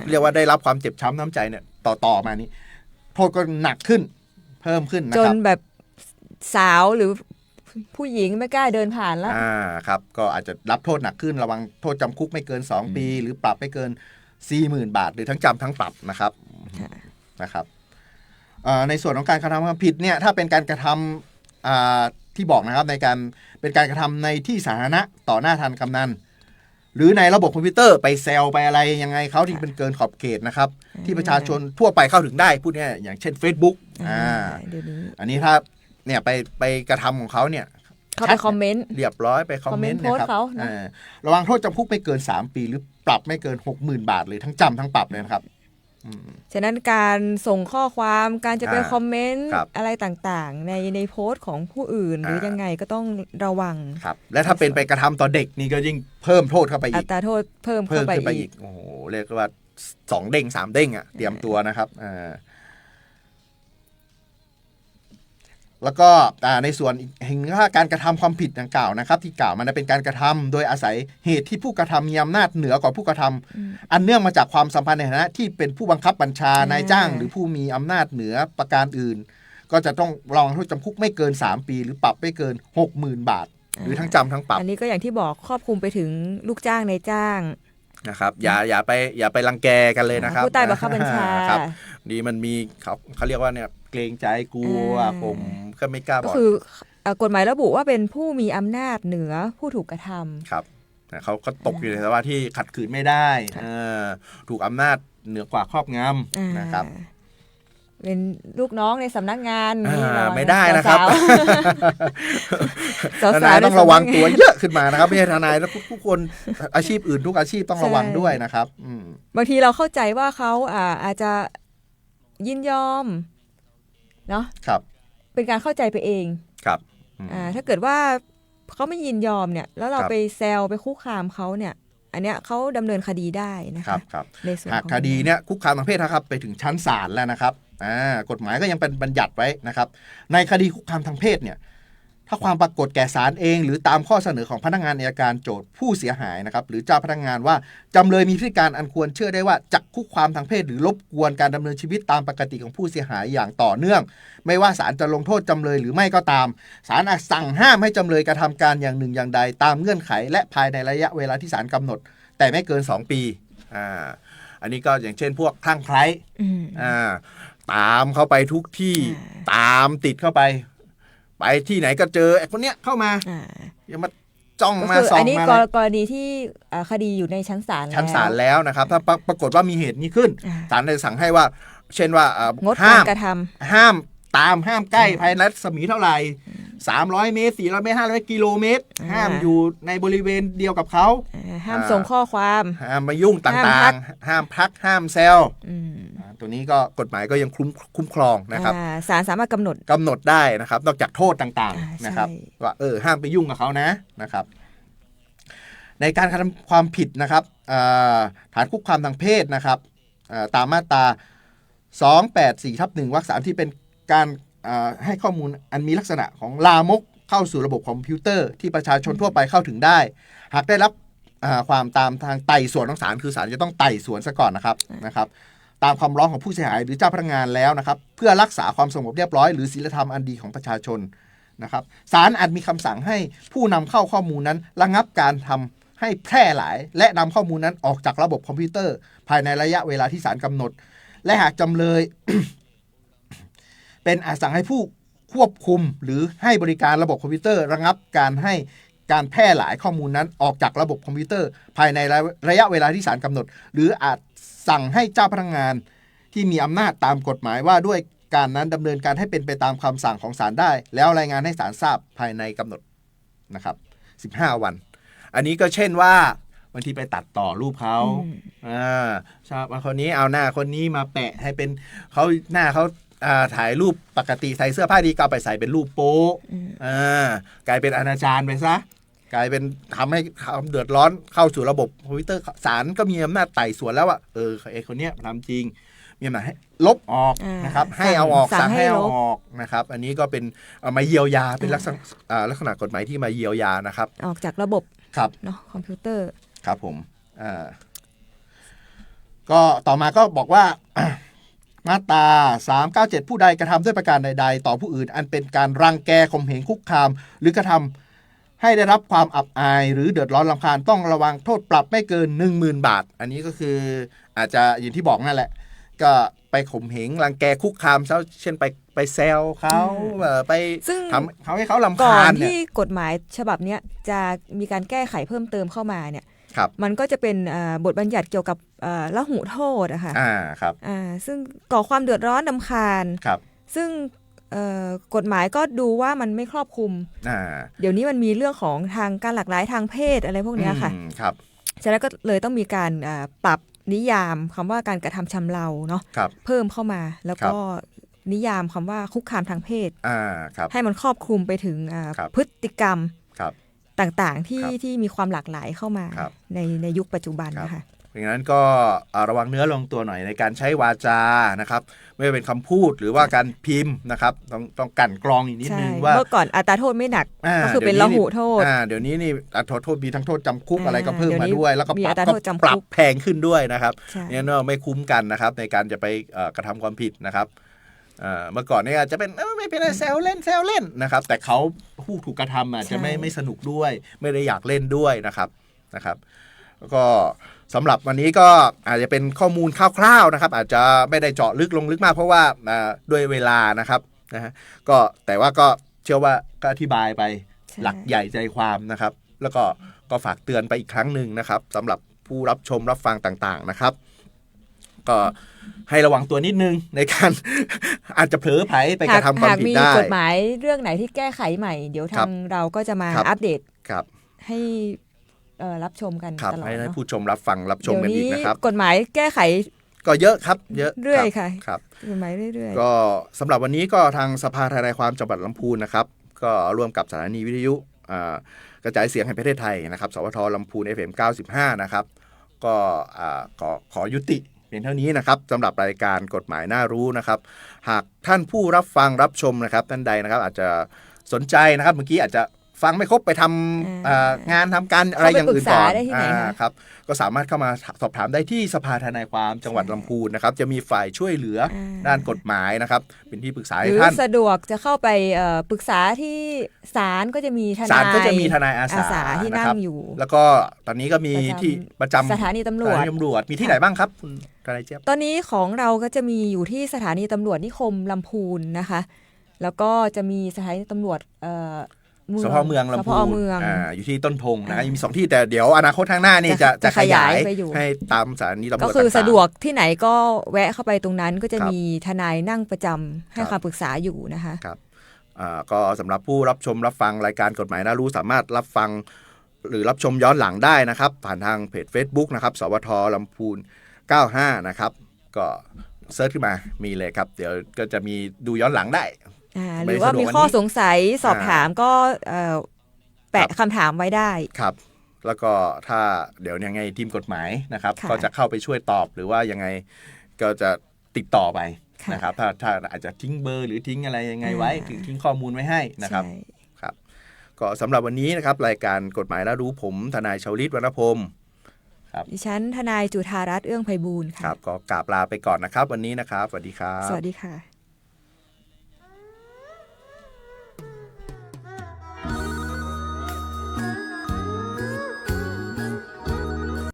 Speaker 5: เรียกว่าได้รับความเจ็บช้ำน้ำใจเนี่ยต่อมานี้โทษก็หนักขึ้นเพิ่มขึ้นนะครับ
Speaker 6: จนแบบสาวหรือผู้หญิงไม่กล้าเดินผ่านแล้ว
Speaker 5: ครับก็อาจจะรับโทษหนักขึ้นระวังโทษจำคุกไม่เกิน2 ปีหรือปรับไม่เกิน40,000 บาทหรือทั้งจำทั้งปรับนะครับในส่วนของการกระทำความผิดเนี่ยถ้าเป็นการกระทำที่บอกนะครับในการเป็นการกระทำในที่สาธารณะต่อหน้าทานกำนันหรือในระบบคอมพิวเตอร์ไปแซวไปอะไรยังไงเขาที่เป็นเกินขอบเขตนะครับที่ประชาชนทั่วไปเข้าถึงได้พูดง่ายอย่างเช่น Facebook อันนี้ถ้าเนี่ยไปกระทำของเขาเนี่ย
Speaker 6: เขาไปคอมเมนต์
Speaker 5: เรียบร้อยไปคอมเมนต์นะครับระวังโทษจำคุกไม่เกิน3 ปีหรือปรับไม่เกิน 60,000 บาทเลยทั้งจำทั้งปรับเลยนะครับ
Speaker 6: ฉะนั้นการส่งข้อความการจะไปคอมเมนต์อะไรต่างๆในโพสต์ของผู้อื่นหรือยังไงก็ต้องระวัง
Speaker 5: ครับและถ้าเป็นไปกระทำต่อเด็กนี่ก็ยิ่งเพิ่มโทษเข้าไปอีก
Speaker 6: อัตราโทษเพิ่มเข้าไปอีก
Speaker 5: โอ้โหเรียกว่า2 เด้ง 3 เด้งเตรียมตัวนะครับแล้วก็ในส่วนเห็นว่าการกระทำความผิดดังกล่าวนะครับที่กล่าวมันเป็นการกระทำโดยอาศัยเหตุที่ผู้กระทำมีอำนาจเหนือกว่าผู้กระทำอันเนื่องมาจากความสัมพันธ์ในฐานะที่เป็นผู้บังคับบัญชานายจ้างหรือผู้มีอำนาจเหนือประการอื่นก็จะต้องระวังโทษจำคุกไม่เกิน3 ปีหรือปรับไม่เกิน 60,000 บาทหรือทั้งจำทั้งปรับ
Speaker 6: อันนี้ก็อย่างที่บอกครอบคลุมไปถึงลูกจ้างนายจ้าง
Speaker 5: นะครับอย่าไปรังแกกันเลยนะครับ
Speaker 6: ผู้ใต้บังคับบัญชา
Speaker 5: ครับนี่มันมีเขาเรียกว่าเนี่ยเกรงใจกลัวผมก็ไม่กล้าบอก
Speaker 6: ก็คือกฎหมายระบุว่าเป็นผู้มีอำนาจเหนือผู้ถูกกระทำ
Speaker 5: ครับเขาก็ตกอยู่ในสภาวะที่ขัดขืนไม่ได้ถูกอำนาจเหนือกว่าครอบงำนะครับ
Speaker 6: เป็นลูกน้องในสำนักงานนี่ระวัง
Speaker 5: ไม่ได้นะครับ
Speaker 6: สาว
Speaker 5: ท
Speaker 6: ๆ
Speaker 5: นายต้อง
Speaker 6: ในสำนักงาน
Speaker 5: ระวังตัวเยอะขึ้นมานะครับไม่ใช่ทนายแล้วทุกคนอาชีพอื่นทุกอาชีพต้องระวังด้วยนะครับ
Speaker 6: บางทีเราเข้าใจว่าเขาอาจจะยินยอมเนาะ
Speaker 5: ครับ
Speaker 6: เป็นการเข้าใจไปเอง
Speaker 5: ครับ
Speaker 6: ถ้าเกิดว่าเขาไม่ยินยอมเนี่ยแล้วเราไปแซวไปคุกคามเขาเนี่ยอันเนี้ยเขาดำเนินคดีได้นะคะในส่วน
Speaker 5: หาก
Speaker 6: ของ
Speaker 5: คดีเนี่ยคุกคามทางเพศนะครับไปถึงชั้นศาลแล้วนะครับกฎหมายก็ยังเป็นบัญญัติไว้นะครับในคดีคุกคามทางเพศเนี่ยถ้าความปรากฏแก่ศาลเองหรือตามข้อเสนอของพนักงานอัยการโจทก์ผู้เสียหายนะครับหรือเจ้าพนักงานว่าจำเลยมีพฤติการอันควรเชื่อได้ว่าจะคุกคามทางเพศหรือรบกวนการดำเนินชีวิตตามปกติของผู้เสียหายอย่างต่อเนื่องไม่ว่าศาลจะลงโทษจำเลยหรือไม่ก็ตามศาลอาจสั่งห้ามให้จำเลยกระทำการอย่างหนึ่งอย่างใดตามเงื่อนไขและภายในระยะเวลาที่ศาลกำหนดแต่ไม่เกิน2 ปีอันนี้ก็อย่างเช่นพวกคลั่งไคล้ตามเข้าไปทุกที่ตามติดเข้าไปที่ไหนก็เจอไอ้คนเนี้ยเข้ามาอย่ามาจ้องมาส่องมาอันนี้
Speaker 6: กรณีที่คดีอยู่ในชั้นศาล
Speaker 5: แล้วนะครับถ้าปรากฏว่ามีเหตุนี้ขึ้นศาลเลยสั่งให้ว่าเช่นว่าง
Speaker 6: ดการกระทำ
Speaker 5: ห้ามใกล้ภายในรัศมีเท่าไหร่300 เมตร400 เมตร500 กิโลเมตรห้ามอยู่ในบริเวณเดียวกับเขา
Speaker 6: ห้ามส่งข้อความ
Speaker 5: ห้ามมายุ่งต่างๆห้ามพักห้ามแซวตัวนี้ก็กฎหมายก็ยังคุ้มครองนะครับ
Speaker 6: ศาลสามารถกำหนด
Speaker 5: ได้นะครับนอกจากโทษต่างๆนะครับว่าห้ามไปยุ่งกับเขานะครับในการกระทำความผิดนะครับฐานคุกคามทางเพศนะครับตามมาตรา284/1 วรรค 3ที่เป็นการให้ข้อมูลอันมีลักษณะของลามกเข้าสู่ระบบคอมพิวเตอร์ที่ประชาชนทั่วไปเข้าถึงได้หากได้รับความตามทางไต่สวนของศาลคือศาลจะต้องไต่สวนซะก่อนนะครับตามคำร้องของผู้เสียหายหรือเจ้าพนักงานแล้วนะครับเพื่อรักษาความสงบเรียบร้อยหรือศีลธรรมอันดีของประชาชนนะครับศาลอาจมีคำสั่งให้ผู้นำเข้าข้อมูลนั้นระงับการทำให้แพร่หลายและนำข้อมูลนั้นออกจากระบบคอมพิวเตอร์ภายในระยะเวลาที่ศาลกำหนดและหากจำเลย เป็นอาจสั่งให้ผู้ควบคุมหรือให้บริการระบบคอมพิวเตอร์ระงับการแพร่หลายข้อมูลนั้นออกจากระบบคอมพิวเตอร์ภายในระยะเวลาที่ศาลกำหนดหรืออาจสั่งให้เจ้าพนักงานที่มีอำนาจตามกฎหมายว่าด้วยการนั้นดำเนินการให้เป็นไปตามคำสั่งของศาลได้แล้วรายงานให้ศาลทราบภายในกำหนดนะครับ15 วันอันนี้ก็เช่นว่าบางทีไปตัดต่อรูปเขาชอบคนนี้เอาหน้าคนนี้มาแปะให้เป็นเขาหน้าเขาถ่ายรูปปกติใส่เสื้อผ้าดีก็ไปใส่เป็นรูปโป๊กลายเป็นอนาจารไปซะกลายเป็นทำให้เดือดร้อนเข้าสู่ระบบคอมพิวเตอร์ศาลก็มีอำนาจไต่สวนแล้วว่าไอ้คนเนี้ยทำจริงมีอำนาจให้ลบออกนะครับให้เอาออกสั่งให้เอาออกนะครับอันนี้ก็เป็นมาเยียวยาเป็นลักษณะกฎหมายที่มาเยียวยานะครับ
Speaker 6: ออกจากระบบเนาะคอมพิวเตอร์
Speaker 5: ครับผมก็ต่อมาก็บอกว่ามาตรา397ผู้ใดกระทำด้วยประการใดๆต่อผู้อื่นอันเป็นการรังแกข่มเหงคุกคามหรือกระทำให้ได้รับความอับอายหรือเดือดร้อนรำคาญต้องระวังโทษปรับไม่เกิน 10,000 บาทอันนี้ก็คืออาจจะอย่างที่บอกนั่นแหละก็ไปข่มเหงรังแกคุกคามเช่นไปแซวเขาไปทำเขาให้เขารำคาญ
Speaker 6: ก่อนที่กฎหมายฉบับนี้จะมีการแก้ไขเพิ่มเติมเข้ามาเนี่ยมันก็จะเป็นบทบัญญัติเกี่ยวกับละหุโทษอะค่ะ
Speaker 5: ครับ
Speaker 6: ซึ่งก่อความเดือดร้อนรำคาญซึ่งกฎหมายก็ดูว่ามันไม่ครอบคลุมเดี๋ยวนี้มันมีเรื่องของทางการหลากหลายทางเพศอะไรพวกนี้ค่ะฉะนั้นก็เลยต้องมีการปรับนิยามคำว่าการกระทำชำเราเนาะเพิ่มเข้ามาแล้วก็นิยามคำว่าคุกคามทางเพศให้มันครอบคลุมไปถึงพฤติกรรมต่างๆที่มีความหลากหลายเข้ามาในยุคปัจจุบันนะคะ
Speaker 5: เพราะงั้นก็ระวังเนื้อลงตัวหน่อยในการใช้วาจานะครับไม่ว่าเป็นคำพูดหรือว่าการพิมพ์นะครับต้องกั่นกรองอีกนิดนึงว่า
Speaker 6: เมื่อก่อนอัตราโทษไม่หนักก็คือเป็นละหุโทษ
Speaker 5: เดี๋ยวนี้นี่อัตราโทษมีทั้งโทษจำคุกอะไรก็เพิ่มมาด้วยแล้วก็ปรับแพงขึ้นด้วยนะครับเนี่ยไม่คุ้มกันนะครับในการจะไปกระทำความผิดนะครับเมื่อก่อนเนี่ยอาจจะเป็นไม่เป็นไรแซวเล่นนะครับแต่เขาผู้ถูกกระทำอาจจะไม่สนุกด้วยไม่ได้อยากเล่นด้วยนะครับแล้วก็สำหรับวันนี้ก็อาจจะเป็นข้อมูลคร่าวๆนะครับอาจจะไม่ได้เจาะลึกลงลึกมากเพราะว่าด้วยเวลานะครับนะฮะก็แต่ว่าก็เชื่อว่าก็อธิบายไปหลักใหญ่ใจความนะครับแล้วก็ฝากเตือนไปอีกครั้งหนึ่งนะครับสำหรับผู้รับชมรับฟังต่างๆนะครับ ก็ให้ระวังตัวนิดนึงในการ อาจจะเผลอไผไปกระทำความผิดได้
Speaker 6: หากมีกฎหมายเรื่องไหนที่แก้ไขใหม่เดี๋ยวทางเราก็จะมาอัปเดตให้รับชมกันตลอด
Speaker 5: ให้ผู้ชมรับฟังรับชมกันอีกนะครับ
Speaker 6: กฎหมายแก้ไข
Speaker 5: ก็เยอะครับเยอะ
Speaker 6: เรื่อยค่ะ
Speaker 5: ครับ
Speaker 6: กฎหมายเรื่อย
Speaker 5: ๆก็สำหรับวันนี้ก็ทางสภาทนายความจังหวัดลำพูนนะครับก็ร่วมกับสถานีวิทยุกระจายเสียงแห่งประเทศไทยนะครับสวทลำพูน FM 95นะครับก็ขอยุติเพียงเท่านี้นะครับสำหรับรายการกฎหมายน่ารู้นะครับหากท่านผู้รับฟังรับชมนะครับท่านใดนะครับอาจจะสนใจนะครับเมื่อกี้อาจจะฟังไม่ครบไปทำงานทำการอะไรอย่างอื่นก่อนครับก็สามารถเข้ามาสอบถามได้ที่สภาทนายความจังหวัดลำพูนนะครับจะมีฝ่ายช่วยเหลือด้านกฎหมายนะครับเป็นที่ปรึกษาให้ท่าน
Speaker 6: สะดวกจะเข้าไปปรึกษาที่ศาลก็จะมีทนาย
Speaker 5: อาสา
Speaker 6: ที่นั่งอยู่
Speaker 5: แล้วก็ตอนนี้ก็มีที่ประจำ
Speaker 6: สถานีตำรวจ
Speaker 5: มีที่ไหนบ้างครับคุณทนายเจี๊ยบ
Speaker 6: ตอนนี้ของเราก็จะมีอยู่ที่สถานีตำรวจนิคมลำพูนนะคะแล้วก็จะมีสถานีตำรวจ
Speaker 5: สพเมืองลำพูนอยู่ที่ต้นธงนะมี2ที่แต่เดี๋ยวอนาคตข้างหน้านี่จะขยายให้ตามสถานีตำรวจ
Speaker 6: ก็คือสะดวกที่ไหนก็แวะเข้าไปตรงนั้นก็จะมีทนายนั่งประจำให้คำปรึกษาอยู่นะคะ
Speaker 5: ครับก็สำหรับผู้รับชมรับฟังรายการกฎหมายน่ารู้สามารถรับฟังหรือรับชมย้อนหลังได้นะครับผ่านทางเพจ Facebook นะครับสวทลำพูน95นะครับก็เซิร์ชขึ้นมามีเลยครับเดี๋ยวก็จะมีดูย้อนหลังได้
Speaker 6: หรือว่ามีข้อสงสัยสอบถามก็แปะคำถามไว้ได้
Speaker 5: ครับแล้วก็ถ้าเดี๋ยวยังไงทีมกฎหมายนะครับก็จะเข้าไปช่วยตอบหรือว่ายังไงก็จะติดต่อไปนะครับถ้าอาจจะทิ้งเบอร์หรือทิ้งอะไรยังไงไว้ทิ้งข้อมูลไว้ให้นะครับครับก็สำหรับวันนี้นะครับรายการกฎหมายน่ารู้ผมทนายชวลิต วรรณพรหมครับ
Speaker 6: ดิฉันทนายจุฑารัตน์เอื้องไพบูลย์
Speaker 5: ครับก็กราบลาไปก่อนนะครับวันนี้นะครับสวัสดีครับ
Speaker 6: สวัสดีค่ะ